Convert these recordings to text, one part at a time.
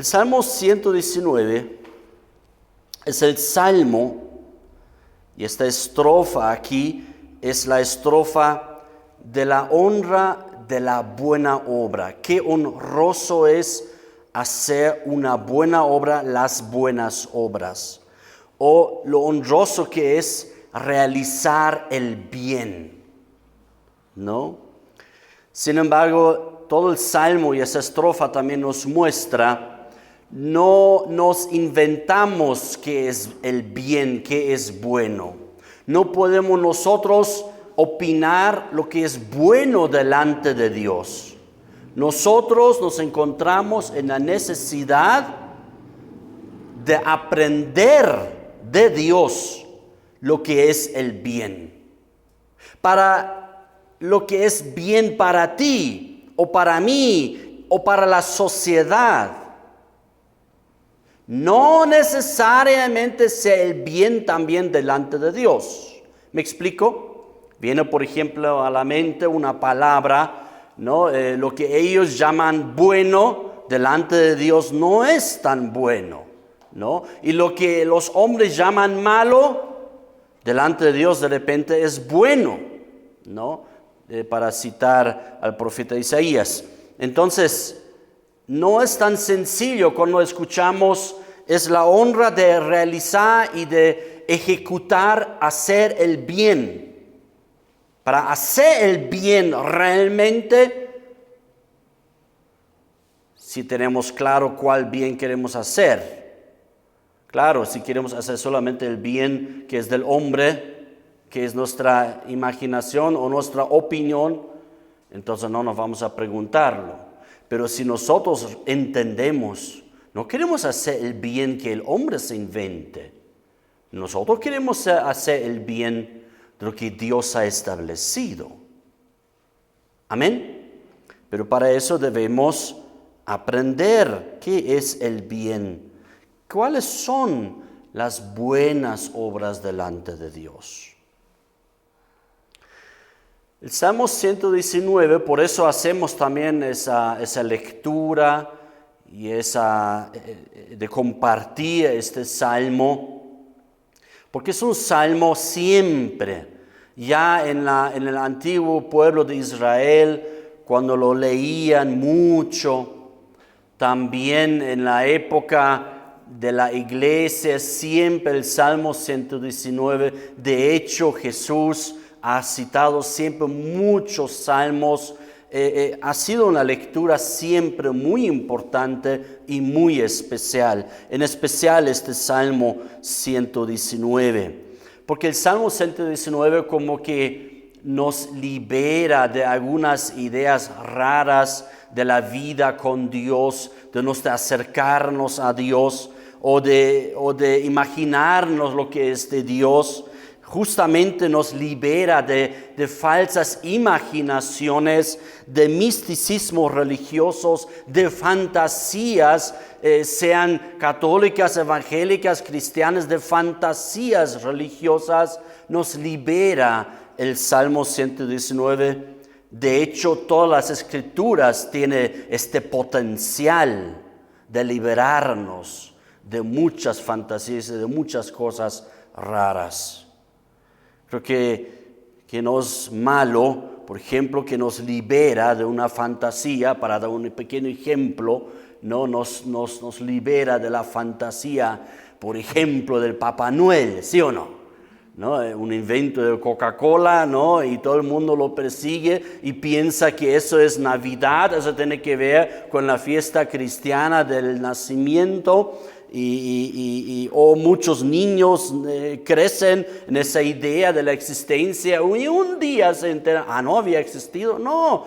El Salmo 119 es el salmo, y esta estrofa aquí es la estrofa de la honra de la buena obra. Qué honroso es hacer una buena obra, las buenas obras. O lo honroso que es realizar el bien, ¿no? Sin embargo, todo el salmo y esa estrofa también nos muestra, no nos inventamos qué es el bien, qué es bueno. No podemos nosotros opinar lo que es bueno delante de Dios. Nosotros nos encontramos en la necesidad de aprender de Dios lo que es el bien. Para lo que es bien para ti, o para mí, o para la sociedad. No necesariamente sea el bien también delante de Dios. ¿Me explico? Viene, por ejemplo, a la mente una palabra, ¿no? Lo que ellos llaman bueno, delante de Dios no es tan bueno, ¿no? Y lo que los hombres llaman malo, delante de Dios de repente es bueno, ¿no? Para citar al profeta Isaías. Entonces, no es tan sencillo cuando escuchamos, es la honra de realizar y de ejecutar, hacer el bien. Para hacer el bien realmente, si tenemos claro cuál bien queremos hacer. Claro, si queremos hacer solamente el bien que es del hombre, que es nuestra imaginación o nuestra opinión, entonces no nos vamos a preguntarlo. Pero si nosotros entendemos, no queremos hacer el bien que el hombre se invente. Nosotros queremos hacer el bien de lo que Dios ha establecido. Amén. Pero para eso debemos aprender qué es el bien. ¿Cuáles son las buenas obras delante de Dios? El Salmo 119, por eso hacemos también esa lectura y de compartir este salmo, porque es un salmo siempre, ya en el antiguo pueblo de Israel, cuando lo leían mucho, también en la época de la iglesia, siempre el Salmo 119, de hecho Jesús ha citado siempre muchos salmos, ha sido una lectura siempre muy importante y muy especial, en especial este Salmo 119, porque el Salmo 119 como que nos libera de algunas ideas raras de la vida con Dios, de nos acercarnos a Dios o de imaginarnos lo que es de Dios. Justamente nos libera de falsas imaginaciones, de misticismos religiosos, de fantasías, sean católicas, evangélicas, cristianas, de fantasías religiosas. Nos libera el Salmo 119. De hecho, todas las escrituras tienen este potencial de liberarnos de muchas fantasías y de muchas cosas raras. Creo que no es malo, por ejemplo, que nos libera de una fantasía, para dar un pequeño ejemplo, ¿no? Nos libera de la fantasía, por ejemplo, del Papá Noel, ¿sí o no? ¿No? Un invento de Coca-Cola, ¿no? Y todo el mundo lo persigue y piensa que eso es Navidad, eso tiene que ver con la fiesta cristiana del nacimiento. O muchos niños crecen en esa idea de la existencia y un día se enteran, no había existido, no,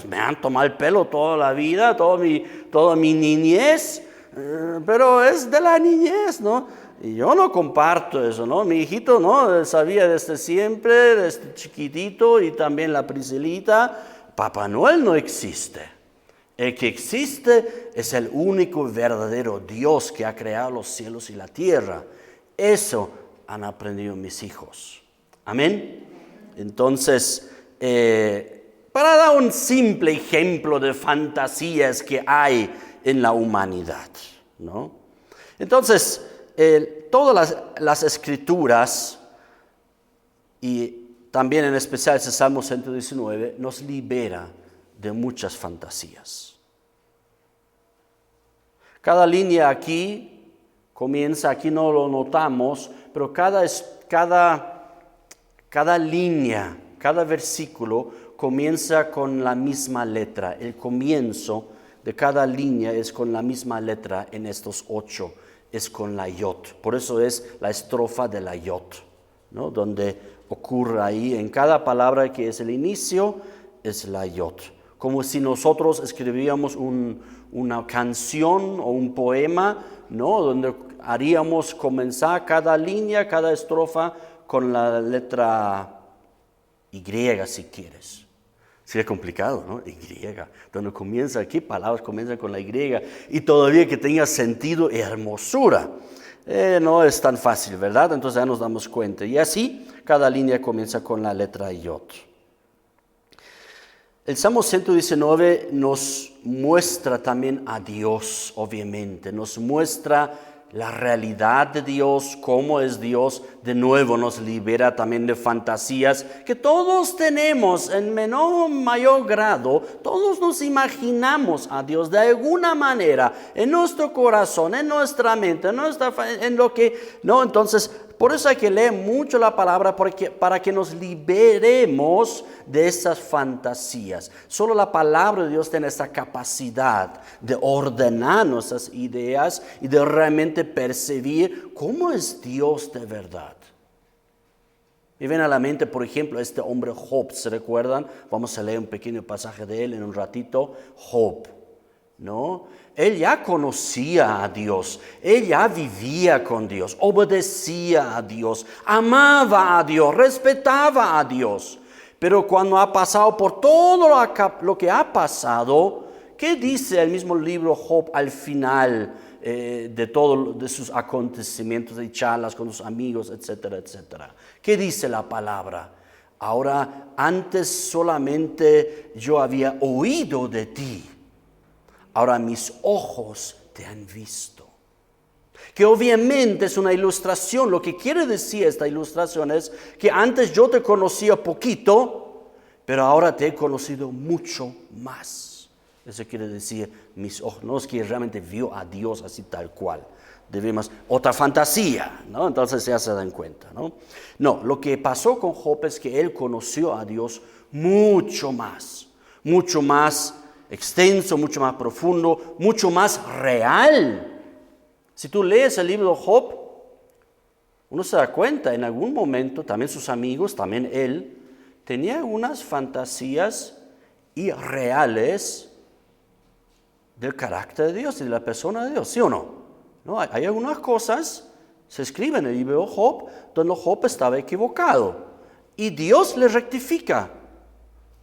me han tomado el pelo toda la vida, toda mi niñez, pero es de la niñez, ¿no? Y yo no comparto eso, ¿no? Mi hijito, ¿no? Sabía desde siempre, desde chiquitito, y también la Priscilita, Papá Noel no existe. El que existe es el único verdadero Dios que ha creado los cielos y la tierra. Eso han aprendido mis hijos. Amén. Entonces, para dar un simple ejemplo de fantasías que hay en la humanidad, ¿no? Entonces, todas las escrituras, y también en especial ese Salmo 119, nos libera de muchas fantasías. Cada línea aquí comienza, aquí no lo notamos, pero cada línea, cada versículo comienza con la misma letra. El comienzo de cada línea es con la misma letra en estos 8, es con la yod. Por eso es la estrofa de la yod, ¿no? Donde ocurre ahí, en cada palabra que es el inicio, es la yod. Como si nosotros escribíamos una canción o un poema, ¿no? Donde haríamos comenzar cada línea, cada estrofa con la letra Y, si quieres. Sería complicado, ¿no? Y. Donde comienza aquí, palabras comienzan con la Y. Y todavía que tenga sentido y hermosura. No es tan fácil, ¿verdad? Entonces ya nos damos cuenta. Y así, cada línea comienza con la letra yod. El Salmo 119 nos muestra también a Dios, obviamente. Nos muestra la realidad de Dios, cómo es Dios. De nuevo nos libera también de fantasías que todos tenemos en menor o mayor grado. Todos nos imaginamos a Dios de alguna manera en nuestro corazón, en nuestra mente, en lo que... No, entonces, por eso hay que leer mucho la palabra para que nos liberemos de esas fantasías. Solo la palabra de Dios tiene esa capacidad de ordenar nuestras ideas y de realmente percibir cómo es Dios de verdad. Me viene a la mente, por ejemplo, este hombre Job, ¿se recuerdan? Vamos a leer un pequeño pasaje de él en un ratito. Job, ¿no? Él ya conocía a Dios, él ya vivía con Dios, obedecía a Dios, amaba a Dios, respetaba a Dios. Pero cuando ha pasado por todo lo que ha pasado, ¿qué dice el mismo libro Job al final de sus acontecimientos y charlas con sus amigos, etcétera, etcétera? ¿Qué dice la palabra? Ahora, antes solamente yo había oído de ti. Ahora mis ojos te han visto. Que obviamente es una ilustración. Lo que quiere decir esta ilustración es que antes yo te conocía poquito, pero ahora te he conocido mucho más. Eso quiere decir mis ojos. No es que realmente vio a Dios así tal cual. Debemos otra fantasía, ¿no? Entonces ya se dan cuenta, ¿no? No, lo que pasó con Job es que él conoció a Dios mucho más extenso, mucho más profundo, mucho más real. Si tú lees el libro de Job, uno se da cuenta, en algún momento, también sus amigos, también él, tenía unas fantasías irreales del carácter de Dios y de la persona de Dios, ¿sí o no? ¿No? Hay algunas cosas, se escribe en el libro de Job, donde Job estaba equivocado, y Dios le rectifica.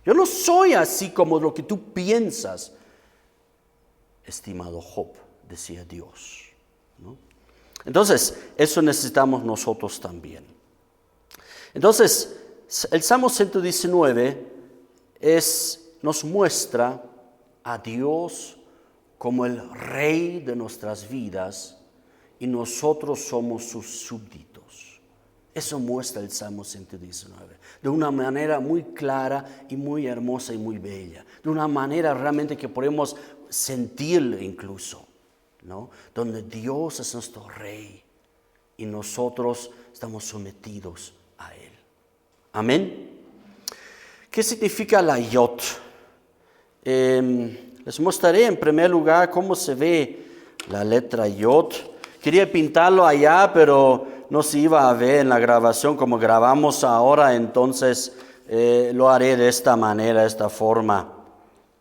Yo no soy así como lo que tú piensas, estimado Job, decía Dios, ¿no? Entonces, eso necesitamos nosotros también. Entonces, el Salmo 119 nos muestra a Dios como el Rey de nuestras vidas y nosotros somos sus súbditos. Eso muestra el Salmo 119, de una manera muy clara y muy hermosa y muy bella, de una manera realmente que podemos sentirlo incluso, ¿no? Donde Dios es nuestro Rey y nosotros estamos sometidos a Él. Amén. ¿Qué significa la yod? Les mostraré en primer lugar cómo se ve la letra yod. Quería pintarlo allá, pero no se iba a ver en la grabación como grabamos ahora, entonces lo haré de esta manera, de esta forma.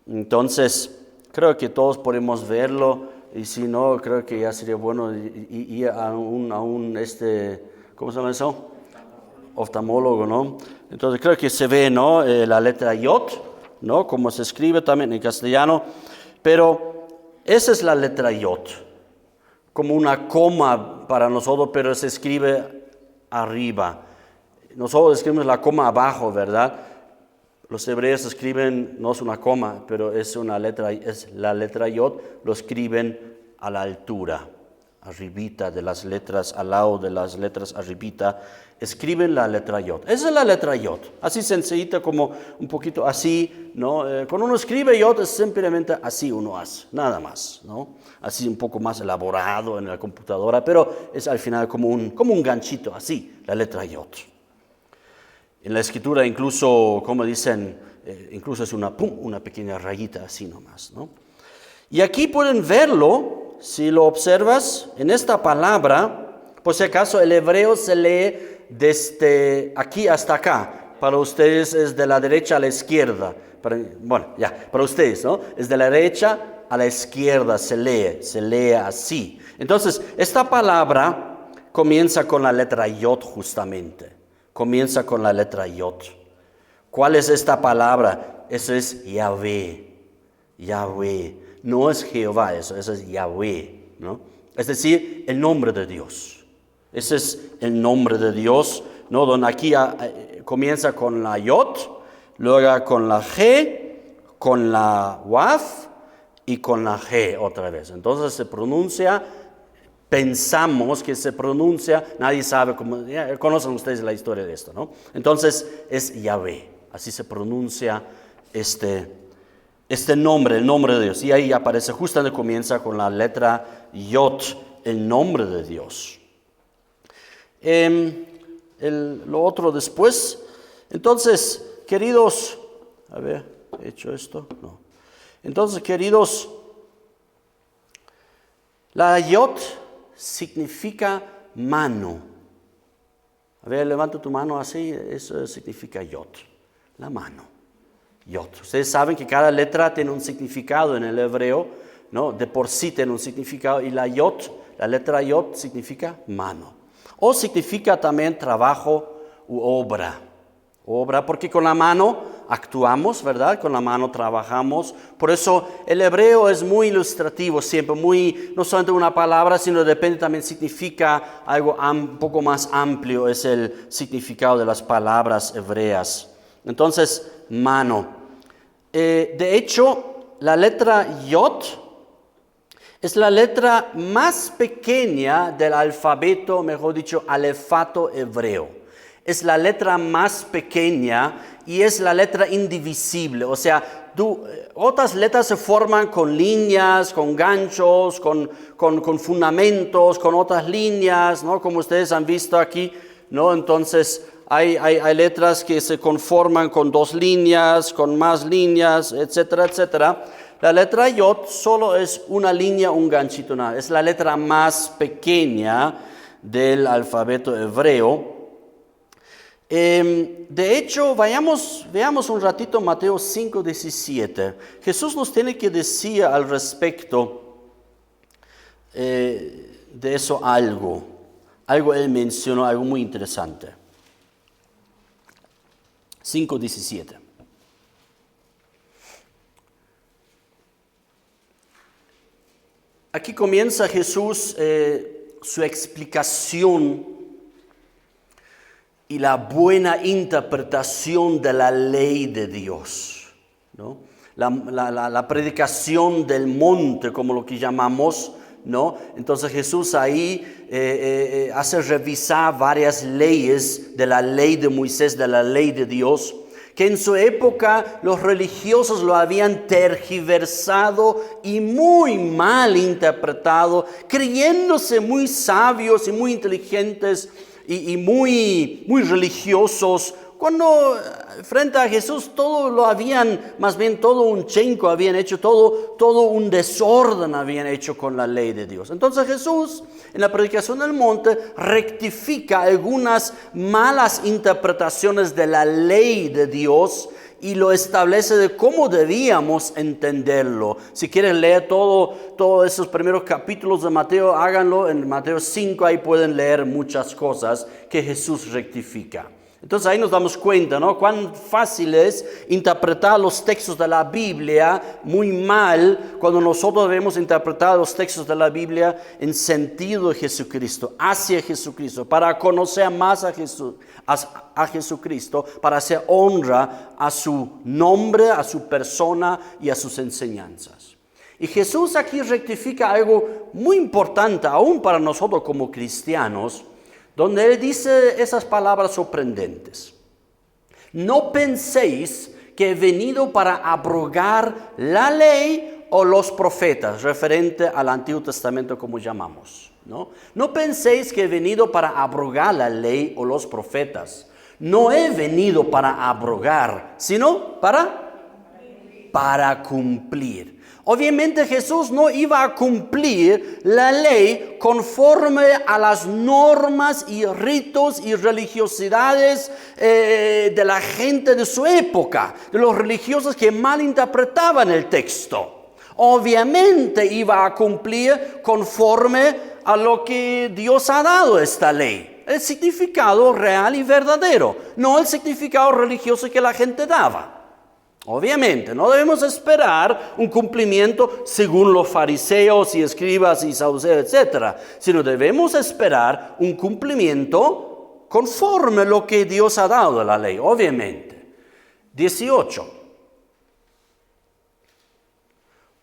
Entonces, creo que todos podemos verlo, y si no, creo que ya sería bueno ir a un ¿cómo se llama eso? Oftalmólogo, ¿no? Entonces, creo que se ve, ¿no? La letra yod, ¿no? Como se escribe también en castellano, pero esa es la letra yod. Como una coma para nosotros, pero se escribe arriba. Nosotros escribimos la coma abajo, ¿verdad? Los hebreos escriben, no es una coma, pero es la letra yod, lo escriben a la altura, arribita de las letras, al lado de las letras arribita, escriben la letra Yod. Esa es la letra Yod, así sencillita como un poquito así, ¿no? Cuando uno escribe Yod es simplemente así uno hace, nada más, ¿no? Así un poco más elaborado en la computadora, pero es al final como un ganchito, así, la letra Yod. En la escritura incluso, como dicen, incluso es una pequeña rayita así nomás, ¿no? Y aquí pueden verlo, si lo observas, en esta palabra, por si acaso el hebreo se lee desde aquí hasta acá. Para ustedes es de la derecha a la izquierda. Para ustedes, ¿no? Es de la derecha a la izquierda se lee así. Entonces, esta palabra comienza con la letra Yod justamente. Comienza con la letra Yod. ¿Cuál es esta palabra? Eso es Yahvé. Yahvé. No es Jehová, eso es Yahvé, ¿no? Es decir, el nombre de Dios. Ese es el nombre de Dios, ¿no? Donde aquí comienza con la Yod, luego con la G, con la Waf y con la G otra vez. Entonces se pronuncia, pensamos que se pronuncia, nadie sabe cómo, ya conocen ustedes la historia de esto, ¿no? Entonces es Yahvé, así se pronuncia este nombre, el nombre de Dios. Y ahí aparece justamente comienza con la letra Yod, el nombre de Dios. Lo otro después. Entonces, queridos, ¿he hecho esto? No. Entonces, queridos, la Yod significa mano. Levanta tu mano así, eso significa Yod, la mano. Yod. Ustedes saben que cada letra tiene un significado en el hebreo, ¿no? De por sí tiene un significado, y la Yod, la letra Yod significa mano. O significa también trabajo u obra. Obra, porque con la mano actuamos, ¿verdad? Con la mano trabajamos. Por eso el hebreo es muy ilustrativo, siempre no solamente una palabra, sino depende también significa algo un poco más amplio, es el significado de las palabras hebreas. Entonces, mano. De hecho, la letra Yod es la letra más pequeña del alfabeto, mejor dicho, alefato hebreo. Es la letra más pequeña y es la letra indivisible. O sea, otras letras se forman con líneas, con ganchos, con fundamentos, con otras líneas, ¿no? Como ustedes han visto aquí, ¿no? Entonces, hay letras que se conforman con dos líneas, con más líneas, etcétera, etcétera. La letra Yod solo es una línea, un ganchito, nada. Es la letra más pequeña del alfabeto hebreo. De hecho, veamos un ratito Mateo 5:17. Jesús nos tiene que decir al respecto de eso algo. Algo él mencionó, algo muy interesante. 5:17. Aquí comienza Jesús su explicación y la buena interpretación de la ley de Dios, ¿no? La predicación del monte, como lo que llamamos, ¿no? Entonces Jesús ahí hace revisar varias leyes de la ley de Moisés, de la ley de Dios, que en su época los religiosos lo habían tergiversado y muy mal interpretado, creyéndose muy sabios y muy inteligentes y muy religiosos, cuando frente a Jesús todo lo habían, más bien todo un chenco habían hecho, todo un desorden habían hecho con la ley de Dios. Entonces Jesús en la predicación del monte rectifica algunas malas interpretaciones de la ley de Dios y lo establece de cómo debíamos entenderlo. Si quieren leer todos esos primeros capítulos de Mateo, háganlo en Mateo 5, ahí pueden leer muchas cosas que Jesús rectifica. Entonces ahí nos damos cuenta, ¿no? Cuán fácil es interpretar los textos de la Biblia muy mal cuando nosotros debemos interpretar los textos de la Biblia en sentido de Jesucristo, hacia Jesucristo, para conocer más a Jesús, a Jesucristo, para hacer honra a su nombre, a su persona y a sus enseñanzas. Y Jesús aquí rectifica algo muy importante, aún para nosotros como cristianos, donde Él dice esas palabras sorprendentes. No penséis que he venido para abrogar la ley o los profetas, referente al Antiguo Testamento como llamamos. No penséis que he venido para abrogar la ley o los profetas. No he venido para abrogar, sino para cumplir. Obviamente Jesús no iba a cumplir la ley conforme a las normas y ritos y religiosidades de la gente de su época, de los religiosos que malinterpretaban el texto. Obviamente iba a cumplir conforme a lo que Dios ha dado esta ley, el significado real y verdadero, no el significado religioso que la gente daba. Obviamente, no debemos esperar un cumplimiento según los fariseos y escribas y saduceos, etc., sino debemos esperar un cumplimiento conforme a lo que Dios ha dado a la ley, obviamente. 18.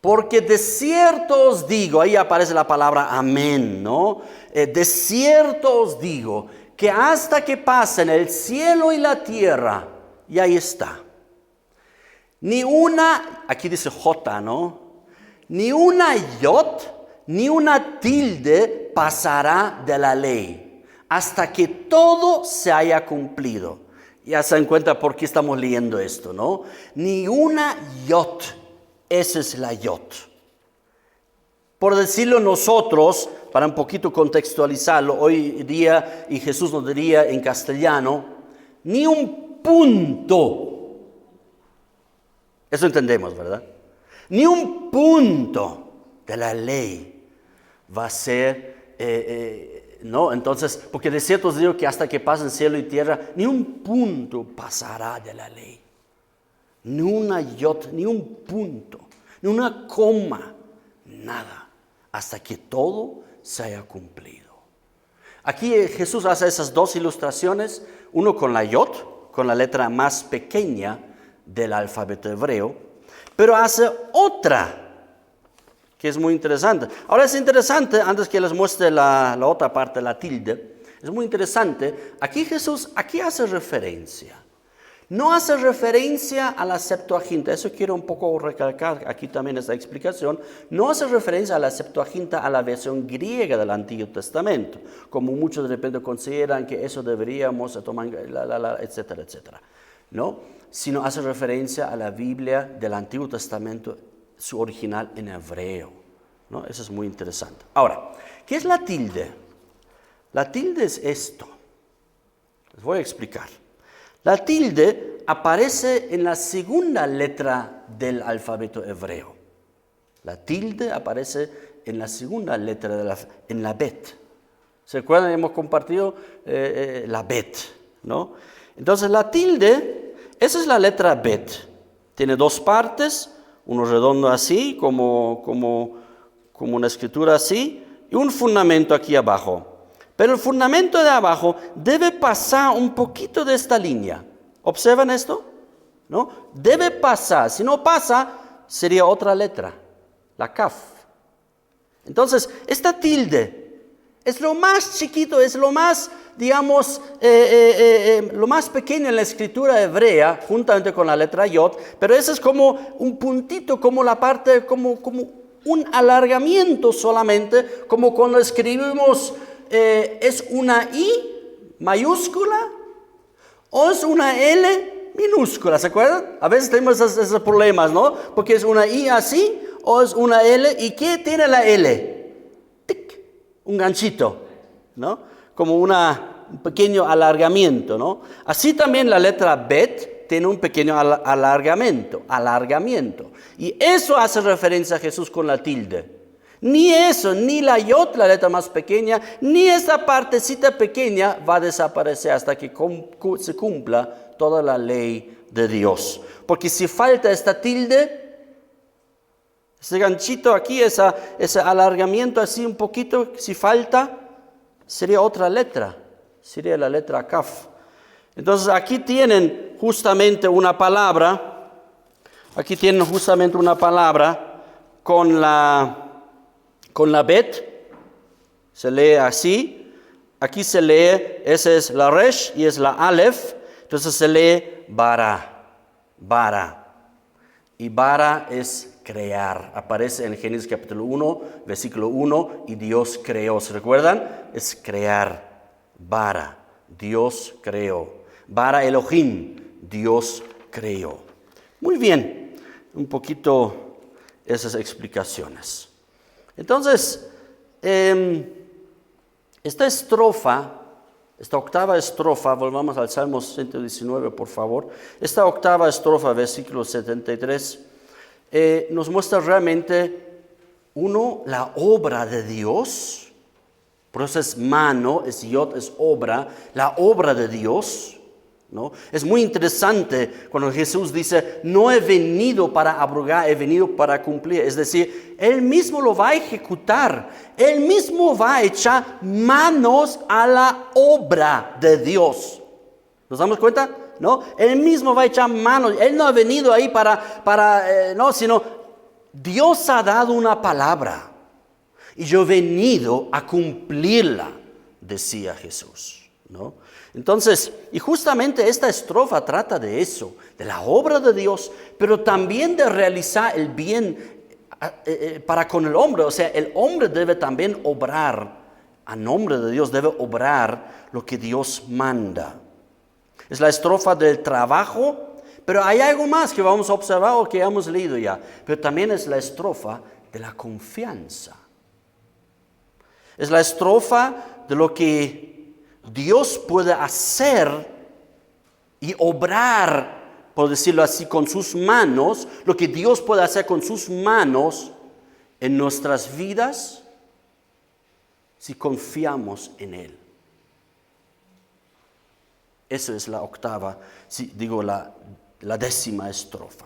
Porque de cierto os digo, ahí aparece la palabra amén, ¿no? De cierto os digo, que hasta que pasen el cielo y la tierra, y ahí está. Ni una, aquí dice J, ¿no? Ni una yot, ni una tilde pasará de la ley, hasta que todo se haya cumplido. Ya se dan cuenta por qué estamos leyendo esto, ¿no? Ni una yot, esa es la yot. Por decirlo nosotros, para un poquito contextualizarlo, hoy día, y Jesús nos diría en castellano, ni un punto. Eso entendemos, ¿verdad? Ni un punto de la ley va a ser, ¿no? Entonces, porque de cierto os digo que hasta que pasen cielo y tierra, ni un punto pasará de la ley. Ni una iota, ni un punto, ni una coma, nada, hasta que todo se haya cumplido. Aquí Jesús hace esas dos ilustraciones, uno con la yot, con la letra más pequeña del alfabeto hebreo, pero hace otra que es muy interesante. Ahora es interesante, antes que les muestre la otra parte, la tilde, es muy interesante, aquí Jesús, aquí hace referencia. No hace referencia a la Septuaginta, eso quiero un poco recalcar aquí también esta explicación, no hace referencia a la Septuaginta, a la versión griega del Antiguo Testamento, como muchos de repente consideran que eso deberíamos tomar, etcétera, etcétera, ¿no? Sino hace referencia a la Biblia del Antiguo Testamento, su original en hebreo, ¿no? Eso es muy interesante. Ahora, ¿qué es la tilde? La tilde es esto. Les voy a explicar. La tilde aparece en la segunda letra del alfabeto hebreo. La tilde aparece en la segunda letra, en la bet. ¿Se acuerdan? Hemos compartido la bet, ¿no? Entonces la tilde, esa es la letra bet. Tiene dos partes, uno redondo así, como una escritura así, y un fundamento aquí abajo. Pero el fundamento de abajo debe pasar un poquito de esta línea. ¿Observan esto? ¿No? Debe pasar. Si no pasa, sería otra letra, la kaf. Entonces, esta tilde es lo más chiquito, es lo más, digamos, lo más pequeño en la escritura hebrea, juntamente con la letra yod, pero eso es como un puntito, como la parte, como un alargamiento solamente, como cuando escribimos, es una I mayúscula o es una L minúscula, ¿se acuerdan? A veces tenemos esos problemas, ¿no? Porque es una I así o es una L, ¿y qué tiene la L? ¡Tic! Un ganchito, ¿no? Como un pequeño alargamiento, ¿no? Así también la letra bet tiene un pequeño alargamiento. Y eso hace referencia a Jesús con la tilde. Ni eso, ni la yod, la letra más pequeña, ni esa partecita pequeña va a desaparecer hasta que se cumpla toda la ley de Dios. Porque si falta esta tilde, ese ganchito aquí, ese alargamiento así un poquito, si falta, sería otra letra, sería la letra kaf. Entonces aquí tienen justamente una palabra, con la bet, se lee así. Aquí se lee, esa es la resh y es la alef, entonces se lee bara, bara. Y bara es crear. Aparece en Génesis capítulo 1, versículo 1, y Dios creó. ¿Se recuerdan? Es crear. Bara, Dios creó. Bara Elohim, Dios creó. Muy bien, un poquito esas explicaciones. Entonces, esta octava estrofa, volvamos al Salmo 119, por favor. Esta octava estrofa, versículo 73, nos muestra realmente, la obra de Dios. Por eso es mano, es yod, es obra, la obra de Dios, ¿no? Es muy interesante cuando Jesús dice, no he venido para abrogar, he venido para cumplir. Es decir, Él mismo lo va a ejecutar. Él mismo va a echar manos a la obra de Dios. ¿Nos damos cuenta? ¿No? Él mismo va a echar manos. Él no ha venido ahí no, sino Dios ha dado una palabra. Y yo he venido a cumplirla, decía Jesús, ¿no? Entonces, y justamente esta estrofa trata de eso, de la obra de Dios, pero también de realizar el bien para con el hombre. O sea, el hombre debe también obrar, a nombre de Dios debe obrar lo que Dios manda. Es la estrofa del trabajo, pero hay algo más que vamos a observar o que hemos leído ya, pero también es la estrofa de la confianza. Es la estrofa de lo que Dios puede hacer y obrar, por decirlo así, con sus manos, lo que Dios puede hacer con sus manos en nuestras vidas si confiamos en Él. Esa es la octava, la décima estrofa.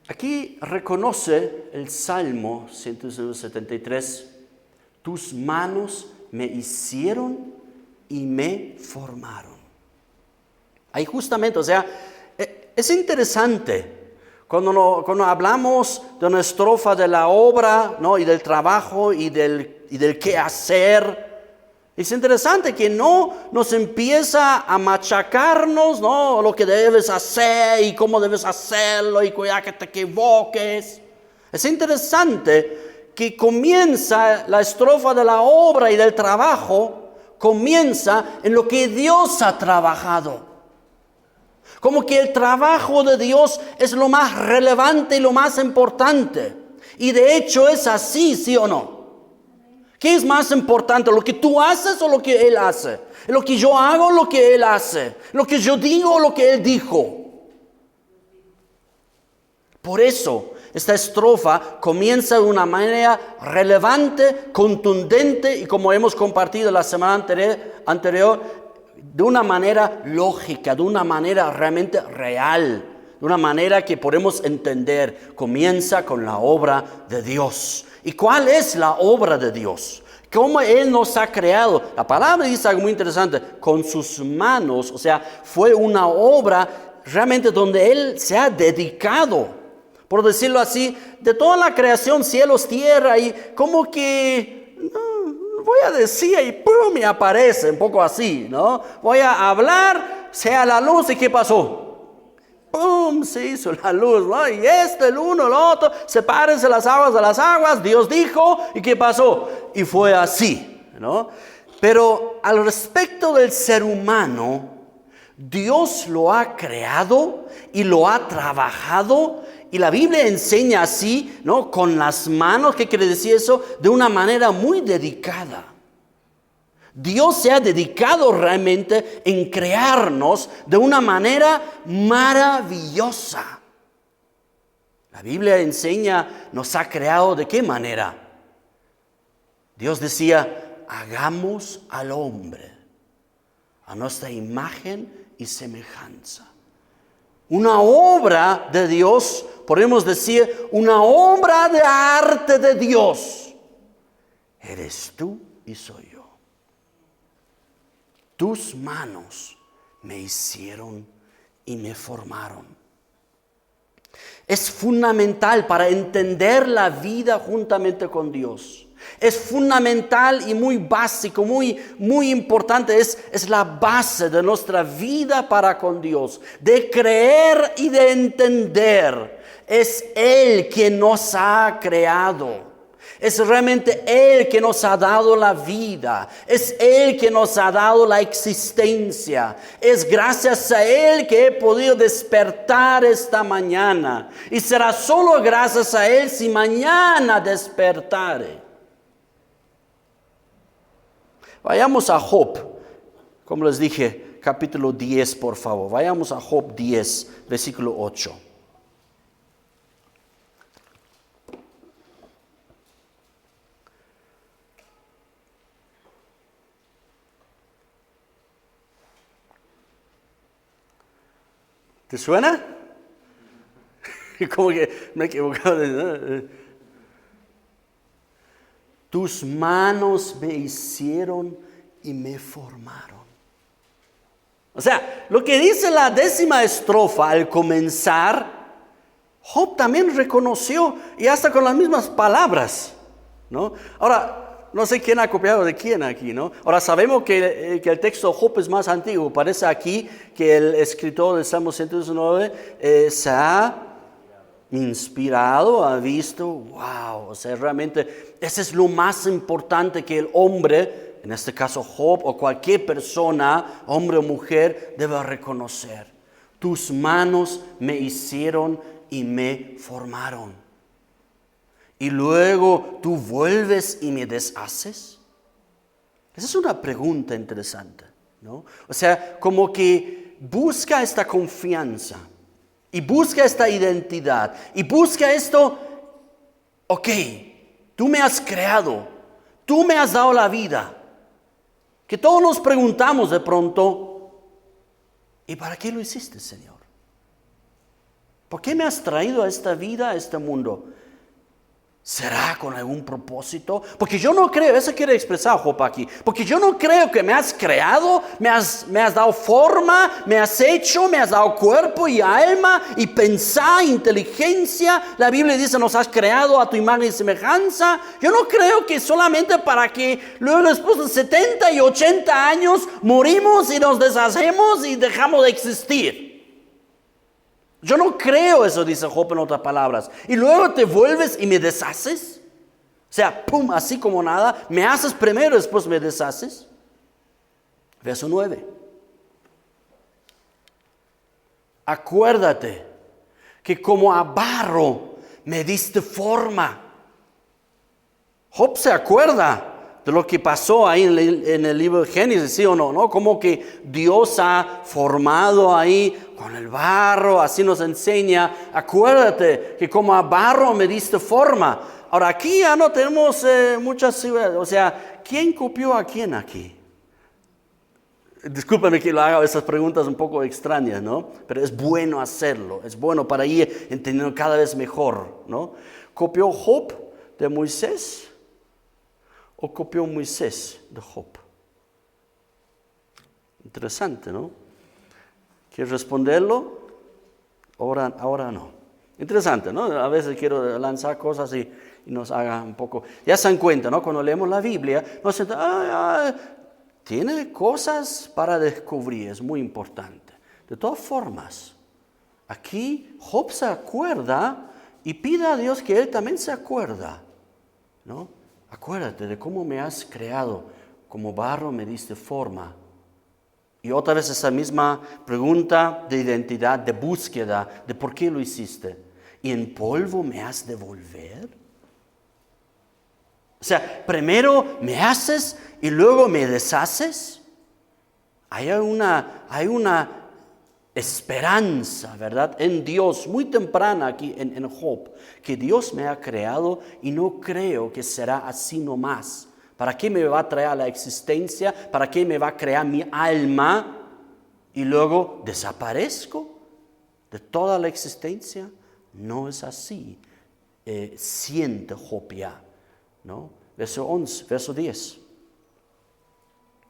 Aquí reconoce el Salmo 173, tus manos me hicieron y me formaron. Ahí justamente, o sea, es interesante cuando hablamos de una estrofa de la obra, ¿no? Y del trabajo y del qué hacer. Es interesante que no nos empieza a machacarnos, ¿no? Lo que debes hacer y cómo debes hacerlo y cuidado que te equivoques. Es interesante que comienza la estrofa de la obra y del trabajo, comienza en lo que Dios ha trabajado. Como que el trabajo de Dios es lo más relevante y lo más importante. Y de hecho es así, ¿sí o no? ¿Qué es más importante? ¿Lo que tú haces o lo que Él hace? ¿Lo que yo hago o lo que Él hace? ¿Lo que yo digo o lo que Él dijo? Por eso, esta estrofa comienza de una manera relevante, contundente y como hemos compartido la semana anterior, de una manera lógica, de una manera realmente real, de una manera que podemos entender. Comienza con la obra de Dios. ¿Y cuál es la obra de Dios? ¿Cómo Él nos ha creado? La palabra dice algo muy interesante, con sus manos, o sea, fue una obra realmente donde Él se ha dedicado. Por decirlo así, de toda la creación, cielos, tierra, y como que, no, voy a decir, y ¡pum!, me aparece, un poco así, ¿no? Voy a hablar, sea la luz, ¿y qué pasó? ¡Pum!, se hizo la luz, ¿no? Y el uno, el otro, sepárense las aguas de las aguas, Dios dijo, ¿y qué pasó? Y fue así, ¿no? Pero al respecto del ser humano, Dios lo ha creado y lo ha trabajado. Y la Biblia enseña así, ¿no? Con las manos, ¿qué quiere decir eso? De una manera muy dedicada. Dios se ha dedicado realmente en crearnos de una manera maravillosa. La Biblia enseña, nos ha creado ¿de qué manera? Dios decía, hagamos al hombre a nuestra imagen y semejanza. Una obra de Dios, podemos decir, una obra de arte de Dios. Eres tú y soy yo. Tus manos me hicieron y me formaron. Es fundamental para entender la vida juntamente con Dios. Es fundamental y muy básico, muy importante. Es la base de nuestra vida para con Dios. De creer y de entender. Es Él quien nos ha creado. Es realmente Él que nos ha dado la vida. Es Él que nos ha dado la existencia. Es gracias a Él que he podido despertar esta mañana. Y será solo gracias a Él si mañana despertare. Vayamos a Job. Como les dije, capítulo 10, por favor. Vayamos a Job 10, versículo 8. ¿Te suena? Como que me he equivocado. Tus manos me hicieron y me formaron. O sea, lo que dice la 10ª estrofa al comenzar, Job también reconoció, y hasta con las mismas palabras, ¿no? Ahora, no sé quién ha copiado de quién aquí, ¿no? Ahora sabemos que el texto de Job es más antiguo. Parece aquí que el escritor del Salmo 119 se ha inspirado, ha visto, wow, o sea, realmente ese es lo más importante que el hombre, en este caso Job o cualquier persona, hombre o mujer, debe reconocer. Tus manos me hicieron y me formaron. Y luego tú vuelves y me deshaces. Esa es una pregunta interesante, ¿no? O sea, como que busca esta confianza y busca esta identidad y busca esto. Ok, tú me has creado, tú me has dado la vida. Que todos nos preguntamos de pronto, ¿y para qué lo hiciste, Señor? ¿Por qué me has traído a esta vida, a este mundo? ¿Será con algún propósito? Porque yo no creo, eso quiere expresar Job aquí, porque yo no creo que me has creado, me has dado forma, me has hecho, me has dado cuerpo y alma y pensar, inteligencia. La Biblia dice, nos has creado a tu imagen y semejanza. Yo no creo que solamente para que luego después de 70 y 80 años morimos y nos deshacemos y dejamos de existir. Yo no creo eso, dice Job en otras palabras. Y luego te vuelves y me deshaces. O sea, pum, así como nada. Me haces primero, después me deshaces. Verso 9. Acuérdate que como a barro me diste forma. Job se acuerda de lo que pasó ahí en el libro de Génesis, ¿sí o no? ¿No? Como que Dios ha formado ahí con el barro, así nos enseña. Acuérdate que como a barro me diste forma. Ahora aquí ya no tenemos muchas, o sea, ¿quién copió a quién aquí? Discúlpame que lo haga esas preguntas un poco extrañas, ¿no? Pero es bueno hacerlo, es bueno para ir entendiendo cada vez mejor, ¿no? ¿Copió Job de Moisés? ¿O copió Moisés de Job? Interesante, ¿no? ¿Quieres responderlo? Ahora no. Interesante, ¿no? A veces quiero lanzar cosas y nos haga un poco. Ya se dan cuenta, ¿no? Cuando leemos la Biblia, nos tiene cosas para descubrir, es muy importante. De todas formas, aquí Job se acuerda y pide a Dios que él también se acuerda, ¿no? Acuérdate de cómo me has creado, como barro me diste forma. Y otra vez esa misma pregunta de identidad, de búsqueda, de por qué lo hiciste. ¿Y en polvo me has de volver? O sea, primero me haces y luego me deshaces. Hay una esperanza, ¿verdad? En Dios, muy temprana aquí en Job, que Dios me ha creado y no creo que será así nomás. ¿Para qué me va a traer a la existencia? ¿Para qué me va a crear mi alma? Y luego desaparezco de toda la existencia. No es así. Siente Job ya, ¿no? Verso 11, verso 10.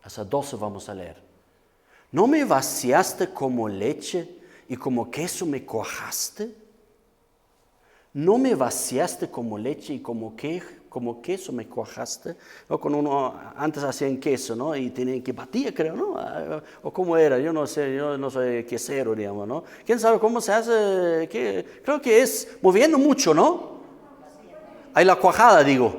Hasta 12 vamos a leer. ¿No me vaciaste como leche y como queso me cuajaste? no me vaciaste como leche y como queso me cuajaste, ¿no? Con uno, antes hacían queso, ¿no? Y tenían que batir, creo, ¿no? O cómo era, yo no sé, yo no soy quesero, digamos, ¿no? ¿Quién sabe cómo se hace? Creo que es moviendo mucho, ¿no? Hay la cuajada, digo.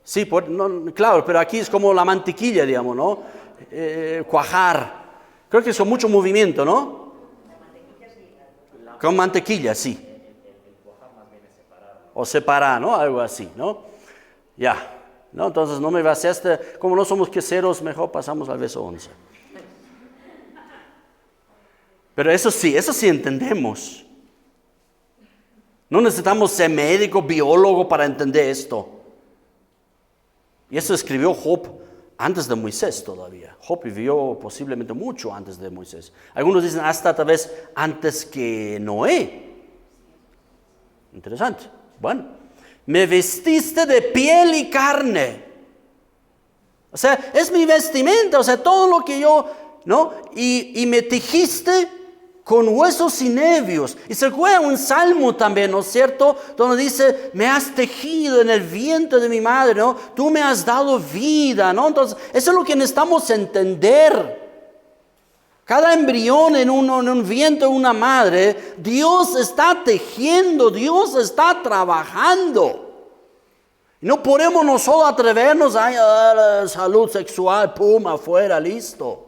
Sí, no, claro, pero aquí es como la mantequilla, digamos, ¿no? Cuajar. Creo que es mucho movimiento, ¿no? Con mantequilla, sí. O separar, ¿no? Algo así, ¿no? Ya, ¿no? Entonces no me vaciaste, como no somos queseros, mejor pasamos al verso 11. Pero eso sí entendemos. No necesitamos ser médico, biólogo para entender esto. Y eso escribió Job antes de Moisés todavía. Job vivió posiblemente mucho antes de Moisés. Algunos dicen hasta tal vez antes que Noé. Interesante. Bueno, me vestiste de piel y carne. O sea, es mi vestimenta, o sea, todo lo que yo, ¿no? Y me tejiste con huesos y nervios. Y se juega un salmo también, ¿no es cierto? Donde dice, me has tejido en el vientre de mi madre, ¿no? Tú me has dado vida, ¿no? Entonces, eso es lo que necesitamos entender. Cada embrión en un vientre de una madre, Dios está tejiendo, Dios está trabajando. No podemos nosotros atrevernos a salud sexual, pum, afuera, listo.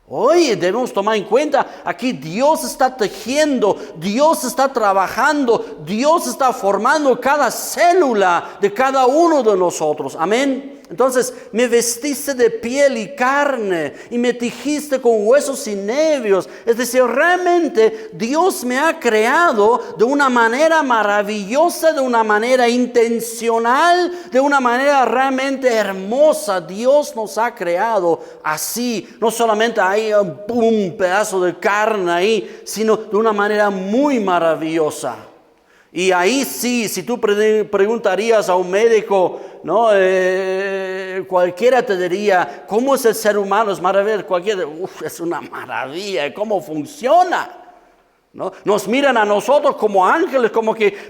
Oye, debemos tomar en cuenta, aquí Dios está tejiendo, Dios está trabajando, Dios está formando cada célula de cada uno de nosotros. Amén. Entonces, me vestiste de piel y carne y me tejiste con huesos y nervios. Es decir, realmente Dios me ha creado de una manera maravillosa, de una manera intencional, de una manera realmente hermosa. Dios nos ha creado así. No solamente hay un pedazo de carne ahí, sino de una manera muy maravillosa. Y ahí sí, si tú preguntarías a un médico, ¿no? Cualquiera te diría, ¿cómo es el ser humano? Es maravilloso. Es una maravilla, ¿cómo funciona? ¿No? Nos miran a nosotros como ángeles,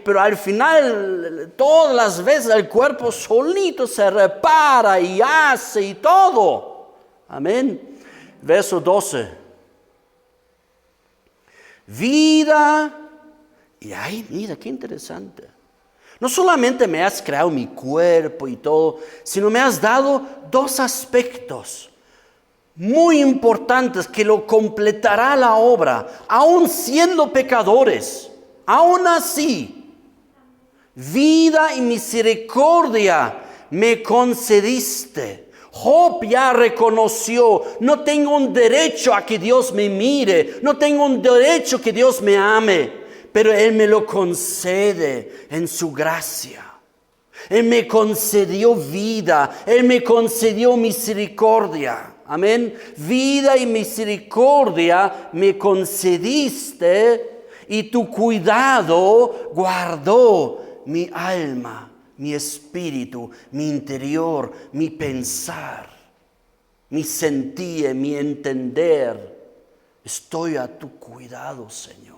pero al final, todas las veces el cuerpo solito se repara y hace y todo. Amén. Verso 12. Vida. Y ay, mira, qué interesante. No solamente me has creado mi cuerpo y todo, sino me has dado dos aspectos muy importantes que lo completará la obra, aun siendo pecadores. Aún así, vida y misericordia me concediste. Job ya reconoció, no tengo un derecho a que Dios me mire, no tengo un derecho que Dios me ame. Pero Él me lo concede en su gracia. Él me concedió vida. Él me concedió misericordia. Amén. Vida y misericordia me concediste y tu cuidado guardó mi alma, mi espíritu, mi interior, mi pensar, mi sentir, mi entender. Estoy a tu cuidado, Señor.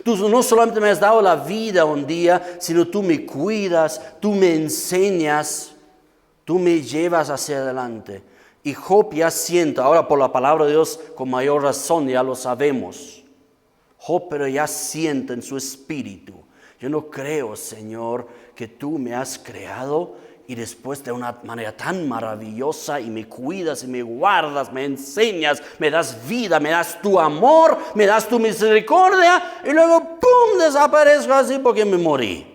Tú no solamente me has dado la vida un día, sino tú me cuidas, tú me enseñas, tú me llevas hacia adelante. Y Job ya siente, ahora por la palabra de Dios con mayor razón ya lo sabemos. Job pero ya siente en su espíritu, yo no creo, Señor, que tú me has creado y después de una manera tan maravillosa y me cuidas y me guardas, me enseñas, me das vida, me das tu amor, me das tu misericordia y luego ¡pum! Desaparezco así porque me morí.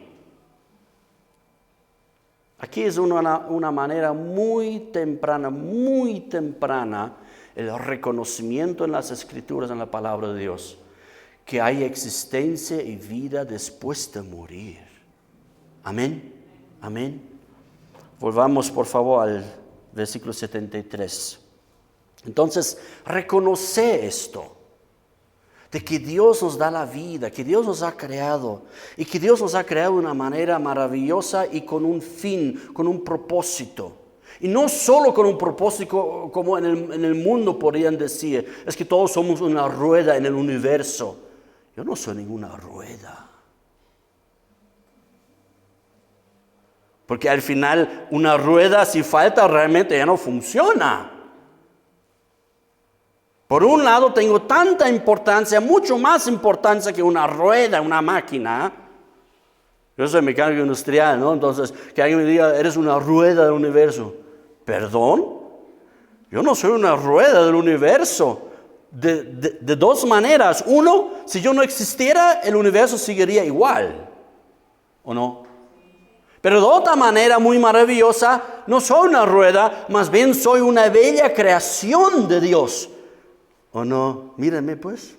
Aquí es una manera muy temprana el reconocimiento en las Escrituras, en la palabra de Dios, que hay existencia y vida después de morir. Amén, amén. Volvamos por favor al versículo 73. Entonces, reconoce esto, de que Dios nos da la vida, que Dios nos ha creado, y que Dios nos ha creado de una manera maravillosa y con un fin, con un propósito. Y no solo con un propósito como en el mundo podrían decir, es que todos somos una rueda en el universo. yo no soy ninguna rueda. Porque al final una rueda si falta realmente ya no funciona. Por un lado tengo tanta importancia, mucho más importancia que una rueda, una máquina. Yo soy mecánico industrial, ¿no? Entonces, que alguien me diga, eres una rueda del universo. ¿Perdón? Yo no soy una rueda del universo. De dos maneras. Uno, si yo no existiera, el universo seguiría igual. ¿O no? Pero de otra manera muy maravillosa, no soy una rueda, más bien soy una bella creación de Dios. ¿O no? Mírenme pues.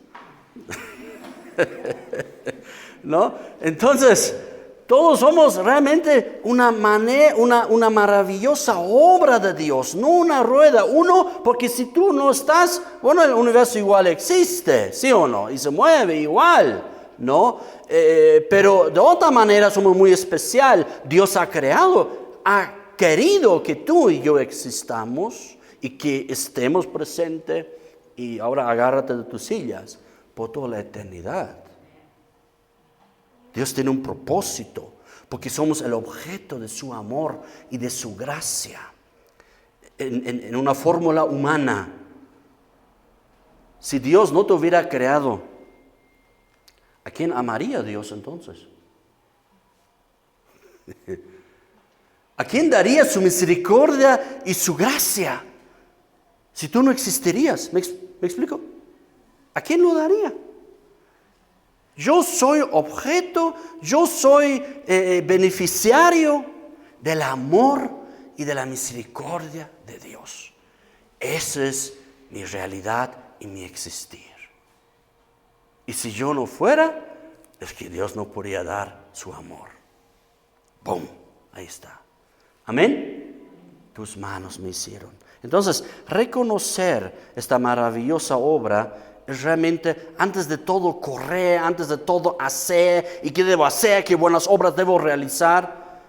¿No? Entonces, todos somos realmente una maravillosa obra de Dios, no una rueda. Uno, porque si tú no estás, bueno, el universo igual existe, ¿sí o no? Y se mueve igual. ¿No? Pero de otra manera somos muy especial. Dios ha querido que tú y yo existamos y que estemos presentes. Y ahora agárrate de tus sillas por toda la eternidad. Dios tiene un propósito porque somos el objeto de su amor y de su gracia. En una fórmula humana, si Dios no te hubiera creado, ¿a quién amaría Dios entonces? ¿A quién daría su misericordia y su gracia? Si tú no existirías, ¿me explico? ¿A quién lo daría? Yo soy objeto, yo soy beneficiario del amor y de la misericordia de Dios. Esa es mi realidad y mi existir. Y si yo no fuera, es que Dios no podría dar su amor. ¡Bum! Ahí está. ¿Amén? Tus manos me hicieron. Entonces, reconocer esta maravillosa obra es realmente, antes de todo correr, antes de todo hacer, y qué debo hacer, qué buenas obras debo realizar,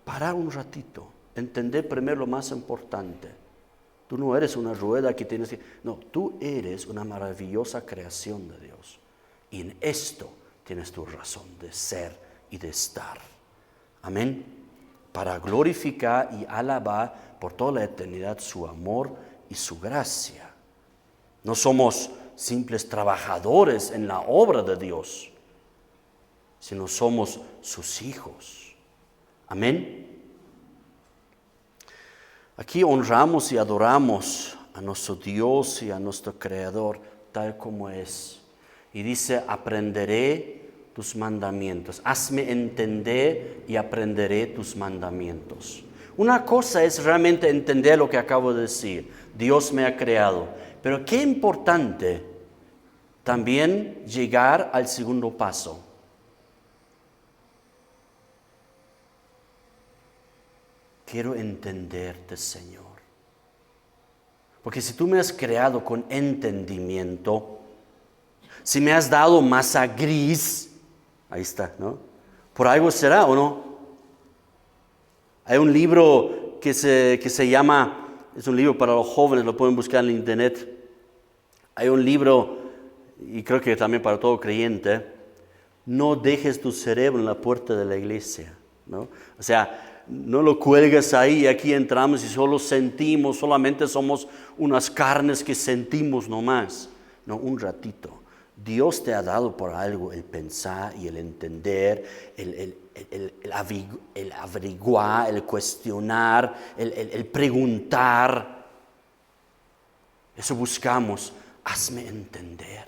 parar un ratito, entender primero lo más importante. Tú no eres una rueda que tienes que... No, tú eres una maravillosa creación de Dios. Y en esto tienes tu razón de ser y de estar. Amén. Para glorificar y alabar por toda la eternidad su amor y su gracia. No somos simples trabajadores en la obra de Dios, sino somos sus hijos. Amén. Aquí honramos y adoramos a nuestro Dios y a nuestro Creador tal como es. Y dice, aprenderé tus mandamientos. Hazme entender y aprenderé tus mandamientos. Una cosa es realmente entender lo que acabo de decir. Dios me ha creado. Pero qué importante también llegar al segundo paso. Quiero entenderte, Señor. Porque si tú me has creado con entendimiento, si me has dado masa gris, ahí está, ¿no? Por algo será, ¿o no? Hay un libro que se llama, es un libro para los jóvenes, lo pueden buscar en internet. Hay un libro, y creo que también para todo creyente, no dejes tu cerebro en la puerta de la iglesia, ¿no? O sea, no lo cuelgues ahí y aquí entramos y solo sentimos, solamente somos unas carnes que sentimos nomás. No, un ratito. Dios te ha dado por algo el pensar y el entender, el averiguar, el cuestionar, el preguntar. Eso buscamos. Hazme entender.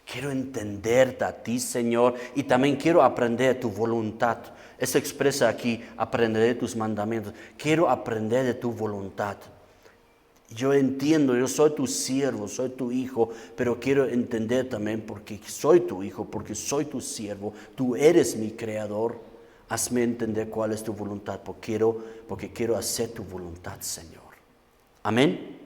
Quiero entenderte a ti, Señor, y también quiero aprender tu voluntad. Se expresa aquí, aprenderé tus mandamientos. Quiero aprender de tu voluntad. Yo entiendo, yo soy tu siervo, soy tu hijo, pero quiero entender también porque soy tu hijo, porque soy tu siervo. Tú eres mi creador. Hazme entender cuál es tu voluntad, porque quiero hacer tu voluntad, Señor. Amén.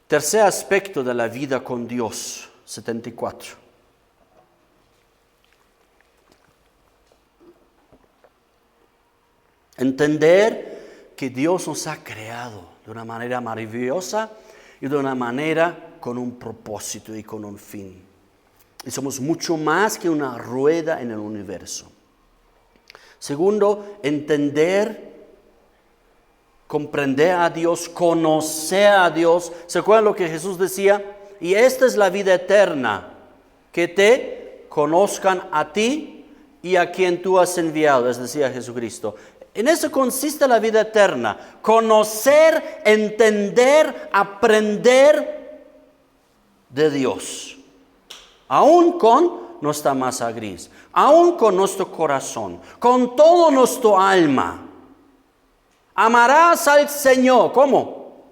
Tercer aspecto de la vida con Dios, 74. Entender que Dios nos ha creado de una manera maravillosa y de una manera con un propósito y con un fin. Y somos mucho más que una rueda en el universo. Segundo, comprender a Dios, conocer a Dios. ¿Se acuerdan lo que Jesús decía? Y esta es la vida eterna, que te conozcan a ti y a quien tú has enviado, es decir, a Jesucristo. En eso consiste la vida eterna: conocer, entender, aprender de Dios. Aún con nuestra masa gris, aún con nuestro corazón, con todo nuestro alma. Amarás al Señor, ¿cómo?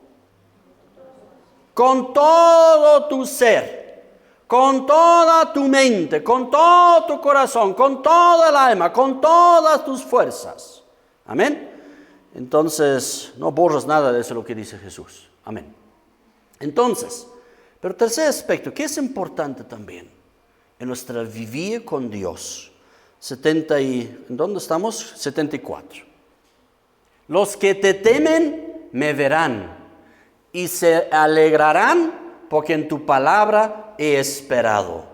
Con todo tu ser, con toda tu mente, con todo tu corazón, con toda el alma, con todas tus fuerzas. Amén. Entonces, no borras nada de eso lo que dice Jesús. Amén. Entonces, pero tercer aspecto, que es importante también en nuestra vivir con Dios. ¿En dónde estamos? 74. Los que te temen me verán y se alegrarán porque en tu palabra he esperado.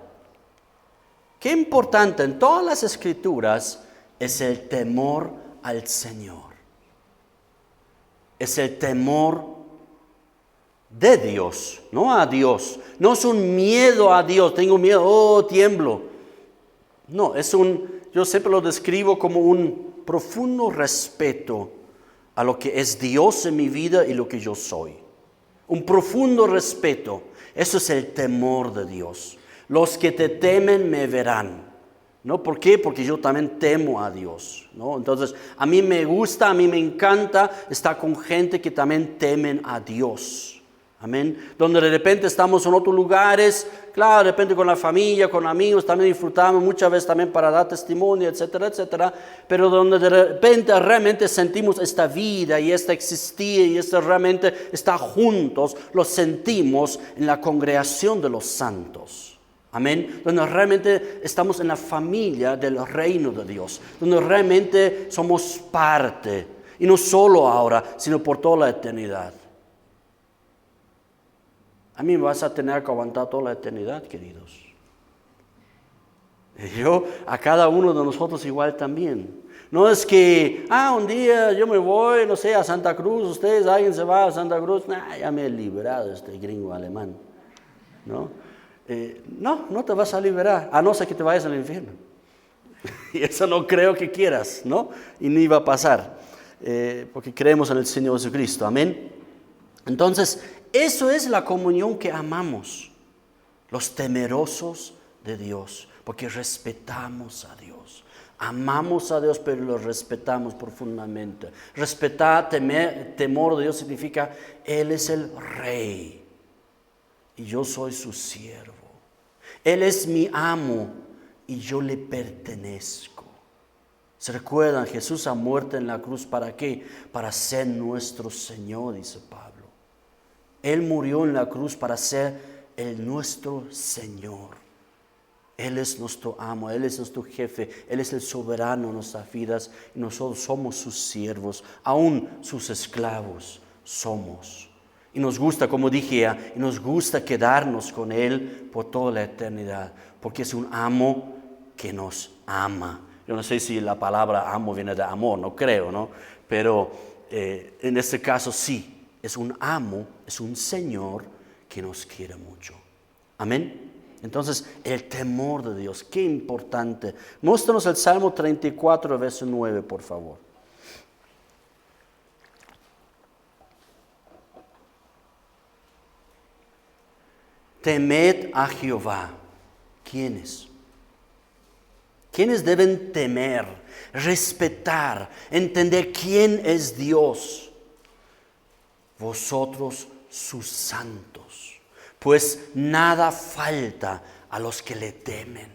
Qué importante en todas las Escrituras es el temor al Señor. Es el temor de Dios, no a Dios. No es un miedo a Dios, tengo miedo, tiemblo. No, yo siempre lo describo como un profundo respeto a lo que es Dios en mi vida y lo que yo soy. Un profundo respeto. Eso es el temor de Dios. Los que te temen me verán. ¿No? ¿Por qué? Porque yo también temo a Dios, ¿no? Entonces, a mí me gusta, a mí me encanta estar con gente que también temen a Dios. Amén. Donde de repente estamos en otros lugares, claro, de repente con la familia, con amigos, también disfrutamos muchas veces también para dar testimonio, etcétera, etcétera. Pero donde de repente realmente sentimos esta vida y esta existir y esta realmente estar juntos, lo sentimos en la congregación de los santos. Amén. Donde realmente estamos en la familia del reino de Dios. Donde realmente somos parte. Y no solo ahora, sino por toda la eternidad. A mí me vas a tener que aguantar toda la eternidad, queridos. Y yo, a cada uno de nosotros igual también. No es que, un día yo me voy, no sé, a Santa Cruz, ustedes, alguien se va a Santa Cruz, ya me he liberado de este gringo alemán. ¿No? No te vas a liberar, a no ser que te vayas al infierno. Y eso no creo que quieras, ¿no? Y ni va a pasar, porque creemos en el Señor Jesucristo, amén. Entonces, eso es la comunión que amamos, los temerosos de Dios, porque respetamos a Dios. Amamos a Dios, pero lo respetamos profundamente. Respetar, temor de Dios significa, Él es el Rey y yo soy su siervo. Él es mi amo y yo le pertenezco. ¿Se recuerdan? Jesús ha muerto en la cruz, ¿para qué? Para ser nuestro Señor, dice Pablo. Él murió en la cruz para ser nuestro Señor. Él es nuestro amo, Él es nuestro jefe, Él es el soberano de nuestras vidas y nosotros somos sus siervos, aún sus esclavos somos. Y nos gusta, como dije ya, y nos gusta quedarnos con Él por toda la eternidad, porque es un amo que nos ama. Yo no sé si la palabra amo viene de amor, no creo, ¿no? Pero en este caso sí. Es un amo, es un Señor que nos quiere mucho. Amén. Entonces, el temor de Dios, qué importante. Muéstranos el Salmo 34, verso 9, por favor. Temed a Jehová. ¿Quiénes? ¿Quiénes deben temer, respetar, entender quién es Dios? Vosotros sus santos, pues nada falta a los que le temen.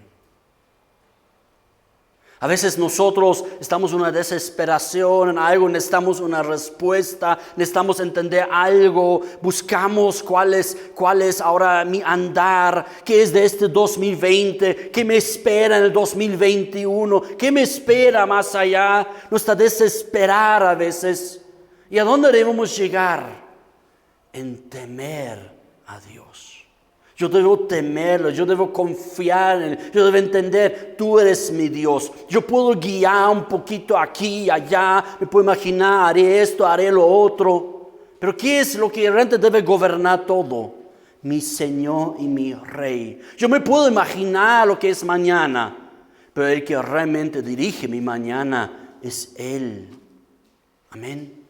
A veces nosotros estamos en una desesperación, en algo, necesitamos una respuesta, necesitamos entender algo, buscamos cuál es ahora mi andar, qué es de este 2020, qué me espera en el 2021, qué me espera más allá. Nos está desesperar a veces. ¿Y a dónde debemos llegar? En temer a Dios. Yo debo temerlo, yo debo confiar en él, yo debo entender, tú eres mi Dios. Yo puedo guiar un poquito aquí y allá, me puedo imaginar, haré esto, haré lo otro. Pero ¿qué es lo que realmente debe gobernar todo? Mi Señor y mi Rey. Yo me puedo imaginar lo que es mañana, pero el que realmente dirige mi mañana es Él. Amén.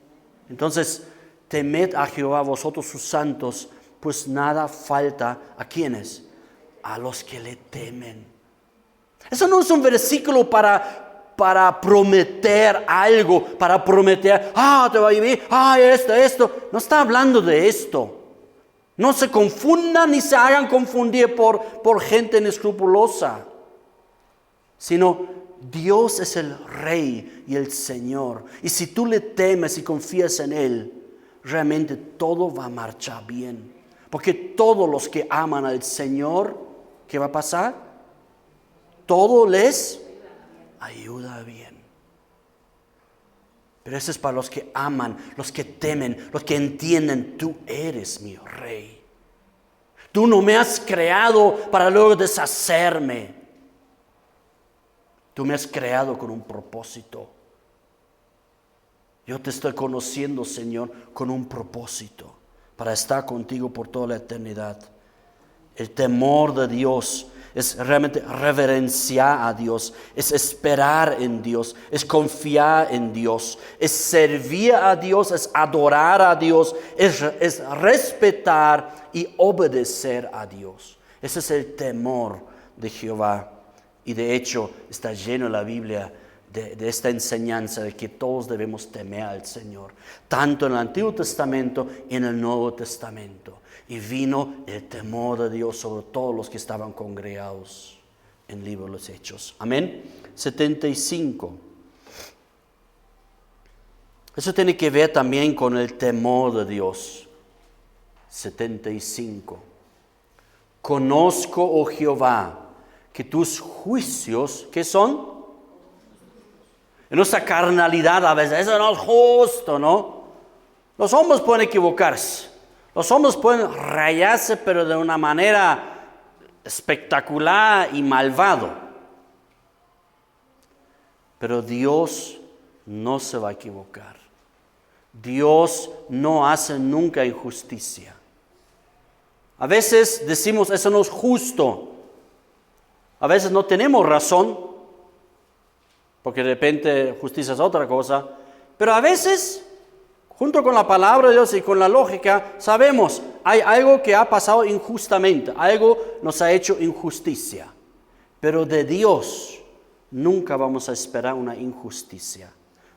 Entonces, temed a Jehová vosotros sus santos, pues nada falta ¿a quiénes? A los que le temen. Eso no es un versículo para prometer algo, para prometer, te va a vivir, esto. No está hablando de esto. No se confundan ni se hagan confundir por gente inescrupulosa, sino Dios es el Rey y el Señor. Y si tú le temes y confías en Él, realmente todo va a marchar bien. Porque todos los que aman al Señor, ¿qué va a pasar? Todo les ayuda bien. Pero eso es para los que aman, los que temen, los que entienden, tú eres mi Rey. Tú no me has creado para luego deshacerme. Tú me has creado con un propósito. Yo te estoy conociendo, Señor, con un propósito, para estar contigo por toda la eternidad. El temor de Dios es realmente reverenciar a Dios, es esperar en Dios, es confiar en Dios, es servir a Dios, es adorar a Dios, es respetar y obedecer a Dios. Ese es el temor de Jehová. Y de hecho está lleno la Biblia de esta enseñanza de que todos debemos temer al Señor, tanto en el Antiguo Testamento y en el Nuevo Testamento. Y vino el temor de Dios sobre todos los que estaban congregados en el libro de los Hechos. Amén. 75. Eso tiene que ver también con el temor de Dios. 75. Conozco, oh Jehová, que tus juicios, ¿qué son? En nuestra carnalidad a veces, eso no es justo, ¿no? Los hombres pueden equivocarse. Los hombres pueden rayarse, pero de una manera espectacular y malvado. Pero Dios no se va a equivocar. Dios no hace nunca injusticia. A veces decimos, eso no es justo. A veces no tenemos razón, porque de repente justicia es otra cosa. Pero a veces, junto con la palabra de Dios y con la lógica, sabemos, hay algo que ha pasado injustamente, algo nos ha hecho injusticia. Pero de Dios nunca vamos a esperar una injusticia.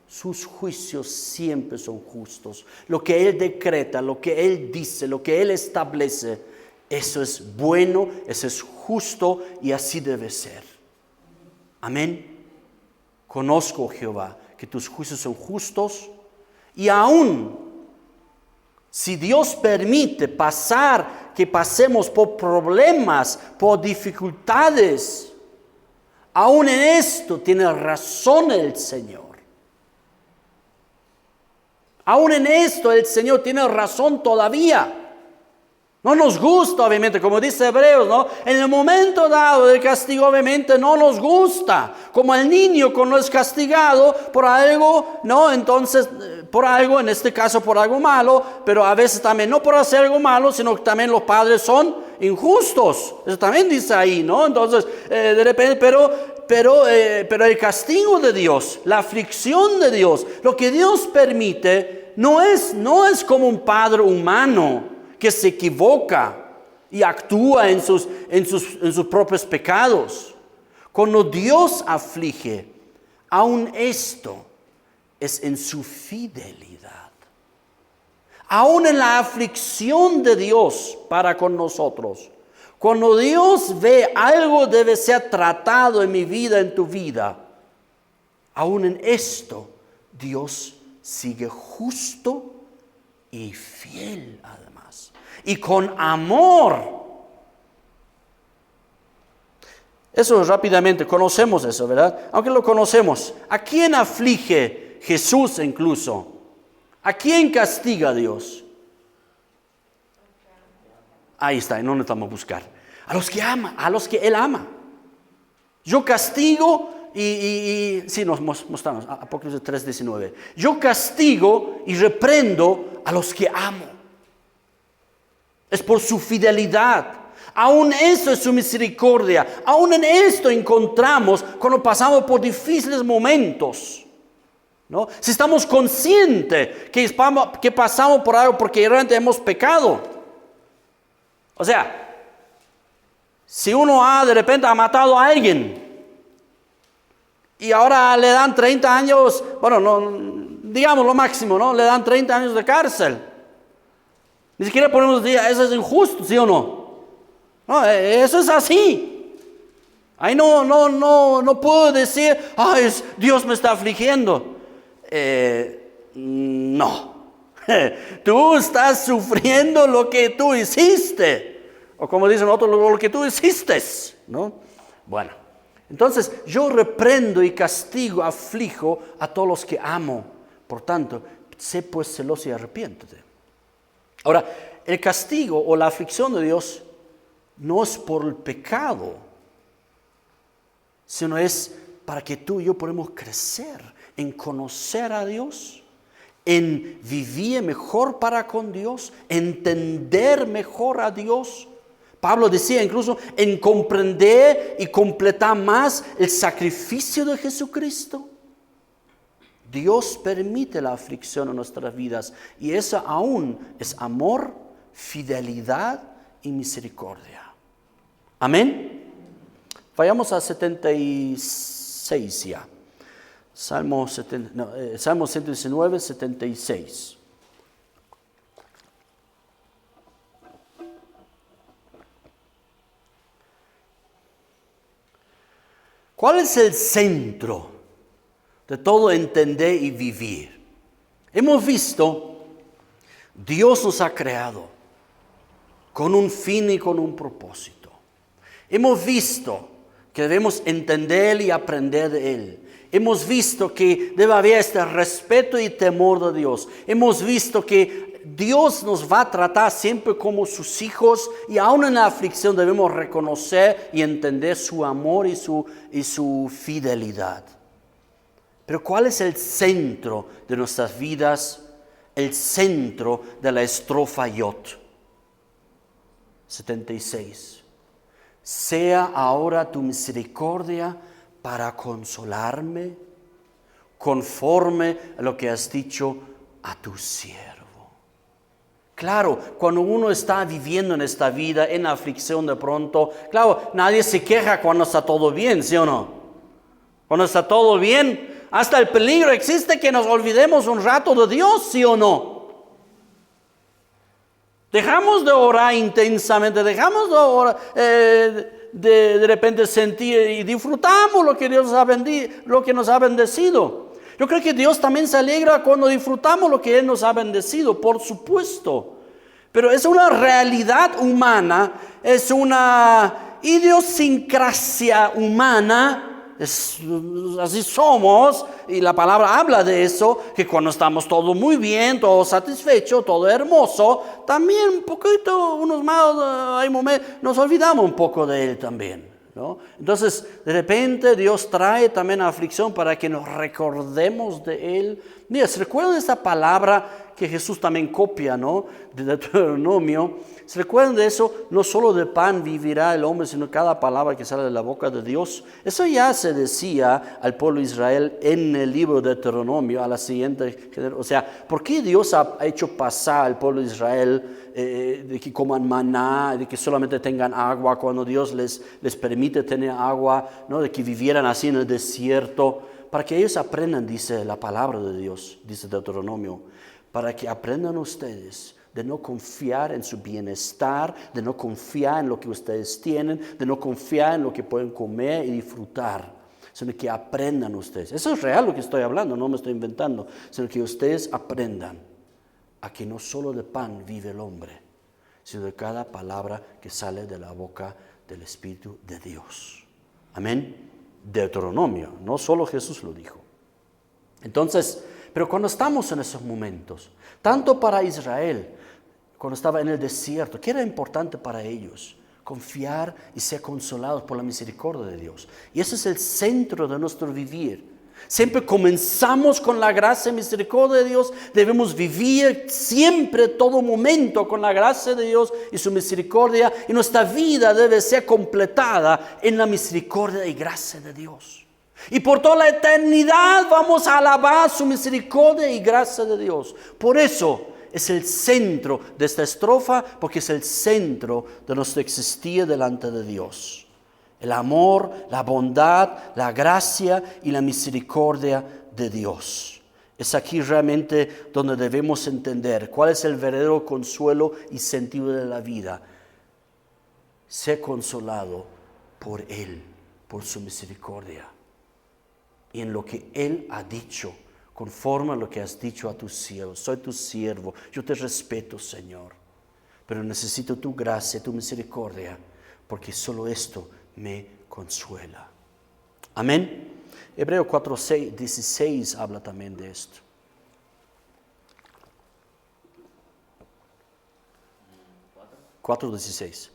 Sus juicios siempre son justos. Lo que Él decreta, lo que Él dice, lo que Él establece, eso es bueno, eso es justo y así debe ser. Amén. Conozco, Jehová, que tus juicios son justos y aún si Dios permite que pasemos por problemas, por dificultades, aún en esto tiene razón el Señor. Aún en esto el Señor tiene razón todavía. No nos gusta, obviamente, como dice Hebreos, ¿no? En el momento dado del castigo, obviamente, no nos gusta. Como el niño cuando es castigado por algo, ¿no? Entonces, por algo, en este caso por algo malo, pero a veces también no por hacer algo malo, sino que también los padres son injustos. Eso también dice ahí, ¿no? Entonces, de repente, pero el castigo de Dios, la aflicción de Dios, lo que Dios permite, no es como un padre humano que se equivoca y actúa en sus propios pecados. Cuando Dios aflige, aun esto es en su fidelidad. Aun en la aflicción de Dios para con nosotros, cuando Dios ve algo debe ser tratado en mi vida, en tu vida, aun en esto Dios sigue justo y fiel además. Y con amor. Eso rápidamente, conocemos eso, ¿verdad? Aunque lo conocemos. ¿A quién aflige Jesús incluso? ¿A quién castiga Dios? Ahí está, no necesitamos buscar. A los que ama, a los que Él ama. Yo castigo sí, nos mostramos, Apocalipsis 3:19. Yo castigo y reprendo a los que amo. Es por su fidelidad. Aún eso es su misericordia. Aún en esto encontramos cuando pasamos por difíciles momentos, ¿no? Si estamos conscientes que pasamos por algo porque realmente hemos pecado. O sea, si uno de repente ha matado a alguien y ahora le dan 30 años, bueno, no, digamos lo máximo, ¿no? Le dan 30 años de cárcel. Ni siquiera podemos decir, eso es injusto, ¿sí o no? No, eso es así. Ahí no puedo decir, Dios me está afligiendo. No. Tú estás sufriendo lo que tú hiciste. O como dicen otros, lo que tú hiciste, ¿no? Bueno, entonces yo reprendo y castigo, aflijo a todos los que amo. Por tanto, sé pues celoso y arrepiéntete. Ahora, el castigo o la aflicción de Dios no es por el pecado, sino es para que tú y yo podamos crecer en conocer a Dios, en vivir mejor para con Dios, entender mejor a Dios. Pablo decía incluso en comprender y completar más el sacrificio de Jesucristo. Dios permite la aflicción en nuestras vidas y eso aún es amor, fidelidad y misericordia. Amén. Vayamos a 76 ya. Salmo 119, 76. ¿Cuál es el centro de todo entender y vivir? Hemos visto, Dios nos ha creado con un fin y con un propósito. Hemos visto que debemos entender y aprender de Él. Hemos visto que debe haber este respeto y temor de Dios. Hemos visto que Dios nos va a tratar siempre como sus hijos y aún en la aflicción debemos reconocer y entender su amor y su fidelidad. Pero ¿cuál es el centro de nuestras vidas? El centro de la estrofa Yod 76. Sea ahora tu misericordia para consolarme, conforme a lo que has dicho a tu siervo. Claro, cuando uno está viviendo en esta vida, en aflicción de pronto, claro, nadie se queja cuando está todo bien, ¿sí o no? Cuando está todo bien, hasta el peligro existe que nos olvidemos un rato de Dios, ¿sí o no? Dejamos de orar intensamente, dejamos de orar, de repente sentir y disfrutamos lo que Dios nos ha bendecido. Yo creo que Dios también se alegra cuando disfrutamos lo que Él nos ha bendecido, por supuesto. Pero es una realidad humana, es una idiosincrasia humana. Así somos, y la palabra habla de eso, que cuando estamos todo muy bien, todo satisfecho, todo hermoso, también un poquito, unos más, hay momentos, nos olvidamos un poco de Él también, ¿no? Entonces, de repente Dios trae también aflicción para que nos recordemos de Él. Mira, ¿se recuerdan de esta palabra que Jesús también copia, ¿no? De Deuteronomio? ¿Se recuerdan de eso? No solo de pan vivirá el hombre, sino cada palabra que sale de la boca de Dios. Eso ya se decía al pueblo de Israel en el libro de Deuteronomio, a la siguiente generación. O sea, ¿por qué Dios ha hecho pasar al pueblo de Israel de que coman maná, de que solamente tengan agua cuando Dios les permite tener agua, ¿no? De que vivieran así en el desierto? Para que ellos aprendan, dice la palabra de Dios, dice Deuteronomio, para que aprendan ustedes de no confiar en su bienestar, de no confiar en lo que ustedes tienen, de no confiar en lo que pueden comer y disfrutar, sino que aprendan ustedes. Eso es real lo que estoy hablando, no me estoy inventando, sino que ustedes aprendan a que no solo de pan vive el hombre, sino de cada palabra que sale de la boca del Espíritu de Dios. Amén. Deuteronomio, no solo Jesús lo dijo. Entonces, pero cuando estamos en esos momentos, tanto para Israel, cuando estaba en el desierto, ¿qué era importante para ellos? Confiar y ser consolados por la misericordia de Dios. Y ese es el centro de nuestro vivir. Siempre comenzamos con la gracia y misericordia de Dios. Debemos vivir siempre, todo momento, con la gracia de Dios y su misericordia. Y nuestra vida debe ser completada en la misericordia y gracia de Dios. Y por toda la eternidad vamos a alabar su misericordia y gracia de Dios. Por eso es el centro de esta estrofa, porque es el centro de nuestro existir delante de Dios. El amor, la bondad, la gracia y la misericordia de Dios. Es aquí realmente donde debemos entender cuál es el verdadero consuelo y sentido de la vida. Ser consolado por Él, por su misericordia. Y en lo que Él ha dicho, conforme a lo que has dicho a tu siervo. Soy tu siervo, yo te respeto, Señor. Pero necesito tu gracia, tu misericordia, porque solo esto me consuela. Amén. Hebreos 4:16 habla también de esto. (4:16)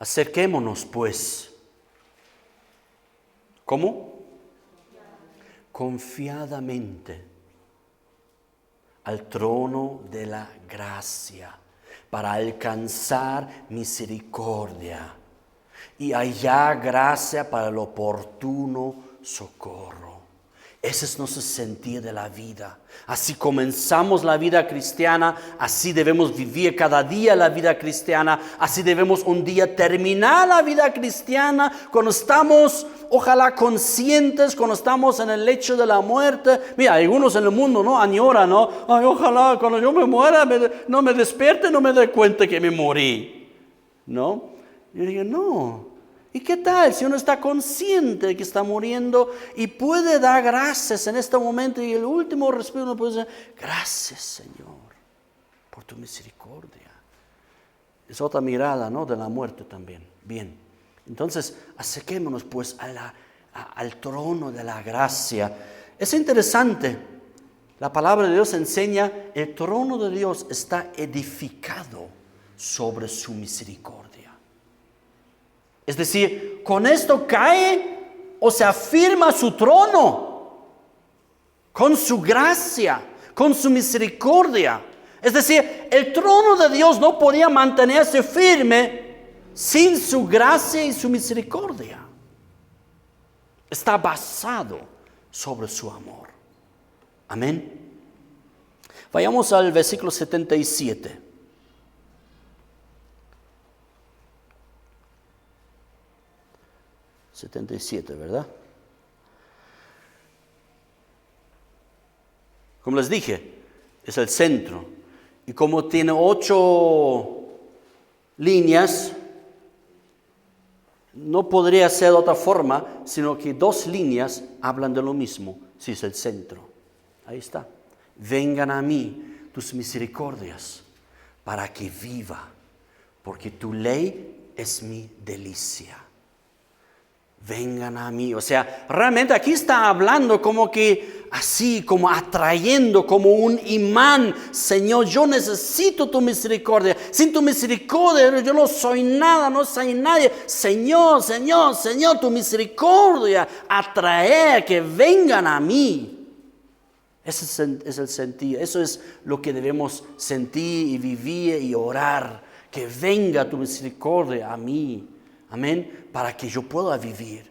Acerquémonos pues. ¿Cómo? Confiadamente al trono de la gracia, para alcanzar misericordia y hallar gracia para el oportuno socorro. Ese es nuestro sentir de la vida. Así comenzamos la vida cristiana, así debemos vivir cada día la vida cristiana, así debemos un día terminar la vida cristiana cuando estamos, ojalá conscientes, cuando estamos en el lecho de la muerte. Mira, algunos en el mundo, ¿no? Añoran, ¿no? Ay, ojalá cuando yo me muera no me despierte, no me dé cuenta que me morí, ¿no? Yo digo, no. ¿Y qué tal si uno está consciente de que está muriendo y puede dar gracias en este momento y el último respiro uno puede decir, gracias, Señor, por tu misericordia? Es otra mirada, ¿no? De la muerte también. Bien, entonces acerquémonos pues al trono de la gracia. Es interesante, la palabra de Dios enseña, el trono de Dios está edificado sobre su misericordia. Es decir, con esto cae o se afirma su trono, con su gracia, con su misericordia. Es decir, el trono de Dios no podía mantenerse firme sin su gracia y su misericordia. Está basado sobre su amor. Amén. Vayamos al versículo 77. ¿Verdad? Como les dije, es el centro. Y como tiene 8 líneas, no podría ser de otra forma, sino que 2 líneas hablan de lo mismo, si es el centro. Ahí está. Vengan a mí tus misericordias para que viva, porque tu ley es mi delicia. Vengan a mí. O sea, realmente aquí está hablando como que así, como atrayendo, como un imán. Señor, yo necesito tu misericordia. Sin tu misericordia yo no soy nada, no soy nadie. Señor, Señor, Señor, tu misericordia. Atraer, que vengan a mí. Ese es el sentir. Eso es lo que debemos sentir y vivir y orar. Que venga tu misericordia a mí. Amén. Para que yo pueda vivir.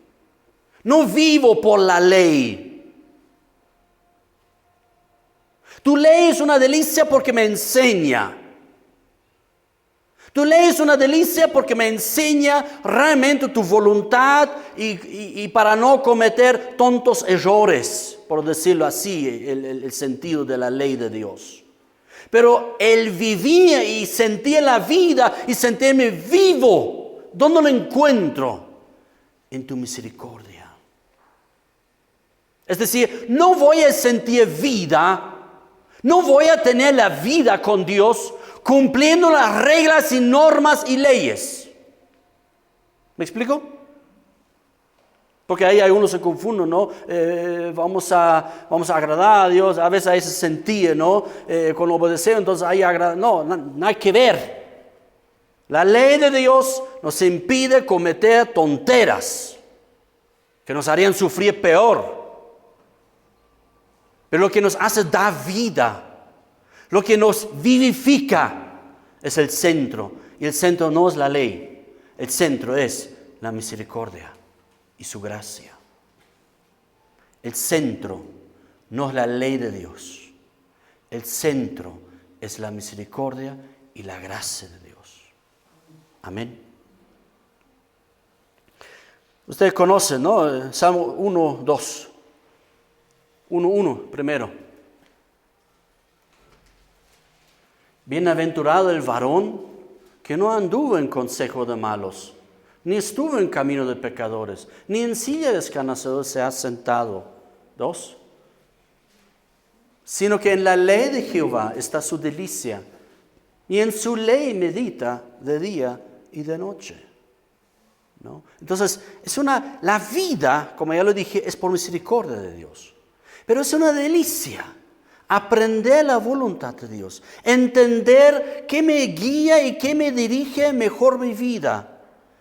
No vivo por la ley. Tu ley es una delicia porque me enseña. Tu ley es una delicia porque me enseña realmente tu voluntad y para no cometer tontos errores, por decirlo así, el sentido de la ley de Dios. Pero el vivir y sentir la vida y sentirme vivo, ¿dónde lo encuentro? En tu misericordia. Es decir, no voy a sentir vida, no voy a tener la vida con Dios cumpliendo las reglas y normas y leyes. ¿Me explico? Porque ahí algunos se confunden, ¿no? Vamos a agradar a Dios. A veces ahí se sentía, ¿no? Con obedecemos, entonces ahí no hay que ver. La ley de Dios nos impide cometer tonteras que nos harían sufrir peor. Pero lo que nos hace dar vida, lo que nos vivifica, es el centro. Y el centro no es la ley, el centro es la misericordia y su gracia. El centro no es la ley de Dios, el centro es la misericordia y la gracia de Dios. Amén. Ustedes conocen, ¿no? Salmo 1, 2. 1 primero. Bienaventurado el varón que no anduvo en consejo de malos, ni estuvo en camino de pecadores, ni en silla de escarnecedores se ha sentado. 2. Sino que en la ley de Jehová está su delicia, y en su ley medita de día y de noche. ¿No? Entonces, la vida, como ya lo dije, es por misericordia de Dios. Pero es una delicia aprender la voluntad de Dios, entender qué me guía y qué me dirige mejor mi vida.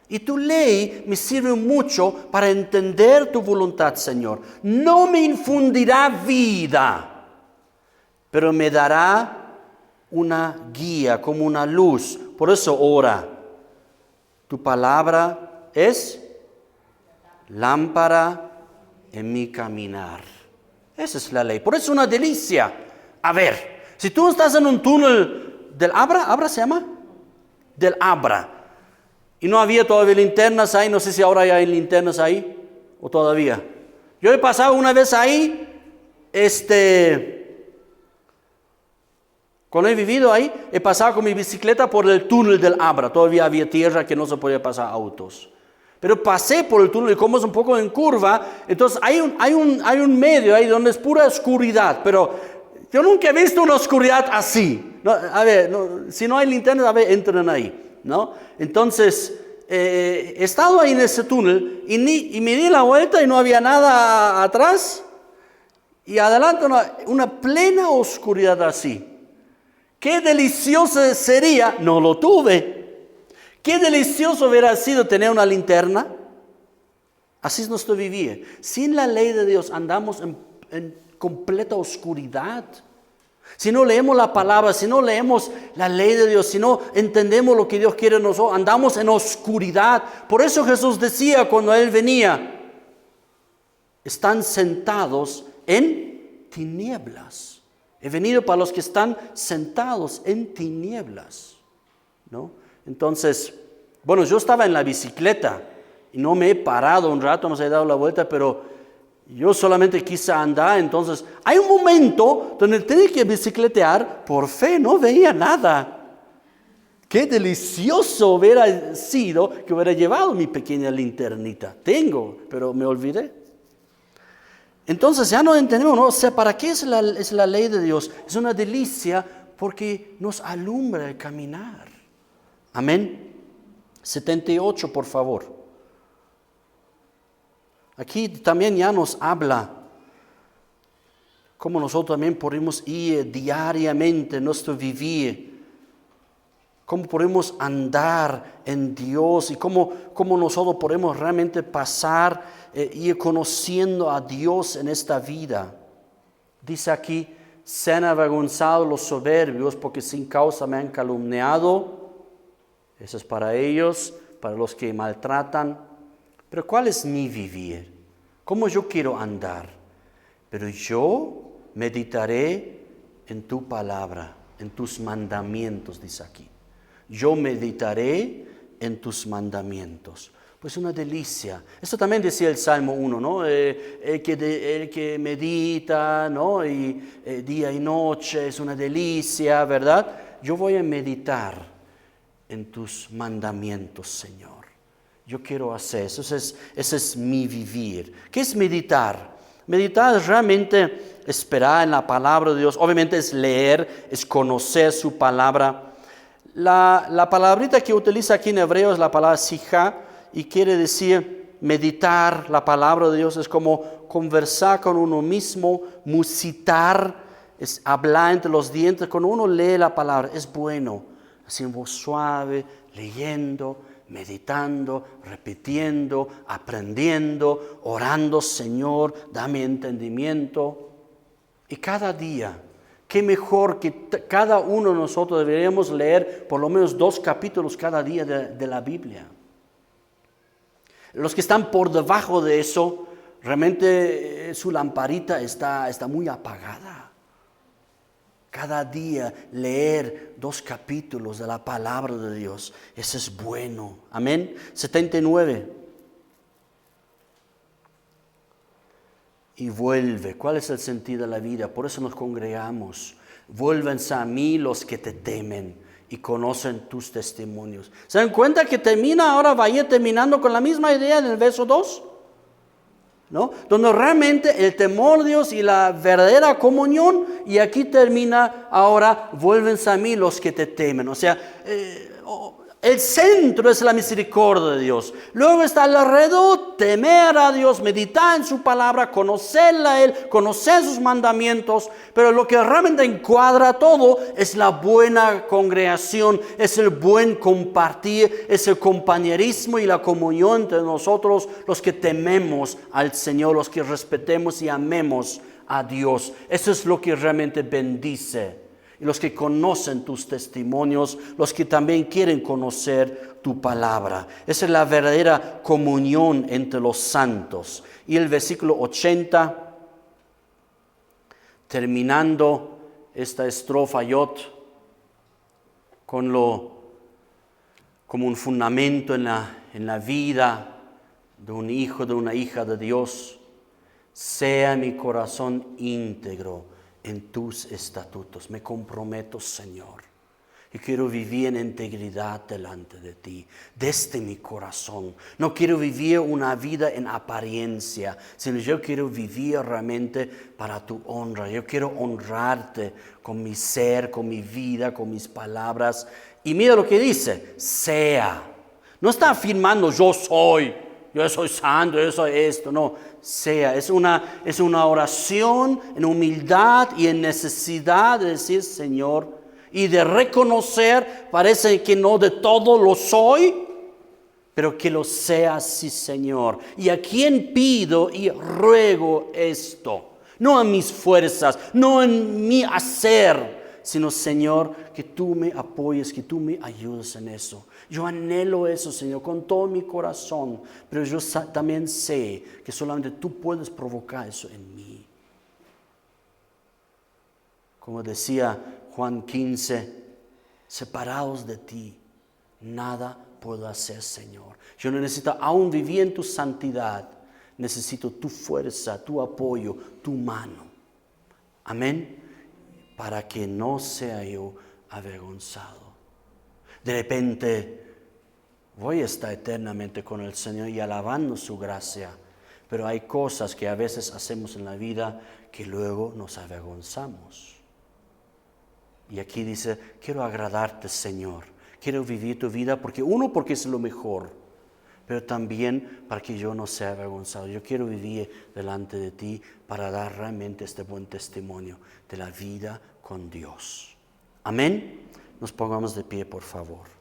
Y tu ley me sirve mucho para entender tu voluntad, Señor. No me infundirá vida, pero me dará una guía, como una luz. Por eso ora. Tu palabra es lámpara en mi caminar. Esa es la ley. Por eso es una delicia. A ver, si tú estás en un túnel del Abra se llama, del Abra, y no había todavía linternas ahí, no sé si ahora hay linternas ahí, o todavía. Yo he pasado una vez ahí, cuando he vivido ahí, he pasado con mi bicicleta por el túnel del Abra. Todavía había tierra que no se podía pasar autos. Pero pasé por el túnel y como es un poco en curva, entonces hay un medio ahí donde es pura oscuridad. Pero yo nunca he visto una oscuridad así. No, a ver, no, si no hay linternas, a ver, entren ahí, ¿no? Entonces, he estado ahí en ese túnel y me di la vuelta y no había nada atrás. Y adelante una plena oscuridad así. Qué delicioso sería, no lo tuve. Qué delicioso hubiera sido tener una linterna. Así es nuestro vivir. Sin la ley de Dios andamos en completa oscuridad. Si no leemos la palabra, si no leemos la ley de Dios, si no entendemos lo que Dios quiere de nosotros, andamos en oscuridad. Por eso Jesús decía cuando Él venía, están sentados en tinieblas. He venido para los que están sentados en tinieblas, ¿no? Entonces, bueno, yo estaba en la bicicleta y no me he parado un rato, no se he dado la vuelta, pero yo solamente quise andar. Entonces, hay un momento donde tenía que bicicletear, por fe no veía nada. Qué delicioso hubiera sido que hubiera llevado mi pequeña linternita. Tengo, pero me olvidé. Entonces ya no entendemos, ¿no? O sea, ¿para qué es la ley de Dios? Es una delicia porque nos alumbra el caminar. Amén. 78, por favor. Aquí también ya nos habla cómo nosotros también podemos ir diariamente en nuestro vivir. Cómo podemos andar en Dios y cómo nosotros podemos realmente pasar ir conociendo a Dios en esta vida. Dice aquí, sean avergonzados los soberbios porque sin causa me han calumniado. Eso es para ellos, para los que maltratan. Pero ¿cuál es mi vivir? ¿Cómo yo quiero andar? Pero yo meditaré en tu palabra, en tus mandamientos, dice aquí. Yo meditaré en tus mandamientos. Pues una delicia. Eso también decía el Salmo 1, ¿no? El que medita, ¿no? Y día y noche es una delicia, ¿verdad? Yo voy a meditar en tus mandamientos, Señor. Yo quiero hacer eso. Ese es mi vivir. ¿Qué es meditar? Meditar es realmente esperar en la palabra de Dios. Obviamente es leer, es conocer su palabra. La palabrita que utiliza aquí en hebreo es la palabra sijá y quiere decir meditar la palabra de Dios es como conversar con uno mismo, musitar, es hablar entre los dientes. Cuando uno lee la palabra, es bueno, así en voz suave, leyendo, meditando, repitiendo, aprendiendo, orando, Señor, dame entendimiento. Y cada día, qué mejor que cada uno de nosotros deberíamos leer por lo menos 2 capítulos cada día de la Biblia. Los que están por debajo de eso, realmente su lamparita está muy apagada. Cada día leer 2 capítulos de la palabra de Dios, eso es bueno. Amén. 79. Y vuelve. ¿Cuál es el sentido de la vida? Por eso nos congregamos. Vuélvense a mí los que te temen y conocen tus testimonios. ¿Se dan cuenta que vaya terminando con la misma idea en el verso 2? ¿No? Donde realmente el temor de Dios y la verdadera comunión, y aquí termina ahora, vuélvense a mí los que te temen. O sea, el centro es la misericordia de Dios. Luego está alrededor, temer a Dios, meditar en su palabra, conocerla a Él, conocer sus mandamientos. Pero lo que realmente encuadra todo es la buena congregación, es el buen compartir, es el compañerismo y la comunión entre nosotros, los que tememos al Señor, los que respetemos y amemos a Dios. Eso es lo que realmente bendice. Y los que conocen tus testimonios, los que también quieren conocer tu palabra. Esa es la verdadera comunión entre los santos. Y el versículo 80, terminando esta estrofa Yod, como un fundamento en la vida de un hijo, de una hija de Dios. Sea mi corazón íntegro en tus estatutos. Me comprometo, Señor. Yo quiero vivir en integridad delante de ti, desde mi corazón. No quiero vivir una vida en apariencia, sino yo quiero vivir realmente para tu honra. Yo quiero honrarte con mi ser, con mi vida, con mis palabras. Y mira lo que dice, sea. No está afirmando yo soy santo, yo soy esto. No, sea. Es una oración en humildad y en necesidad de decir Señor, y de reconocer, parece que no de todo lo soy, pero que lo sea sí, Señor. ¿Y a quién pido y ruego esto? No en mis fuerzas, no en mi hacer, sino, Señor, que tú me apoyes, que tú me ayudes en eso. Yo anhelo eso, Señor, con todo mi corazón, pero yo también sé que solamente tú puedes provocar eso en mí. Como decía Juan 15, separados de ti, nada puedo hacer, Señor. Yo no necesito aún vivir en tu santidad, necesito tu fuerza, tu apoyo, tu mano. Amén. Para que no sea yo avergonzado. De repente voy a estar eternamente con el Señor y alabando su gracia. Pero hay cosas que a veces hacemos en la vida que luego nos avergonzamos. Y aquí dice, quiero agradarte, Señor. Quiero vivir tu vida porque es lo mejor. Pero también para que yo no sea avergonzado. Yo quiero vivir delante de ti para dar realmente este buen testimonio de la vida con Dios. Amén. Nos pongamos de pie, por favor.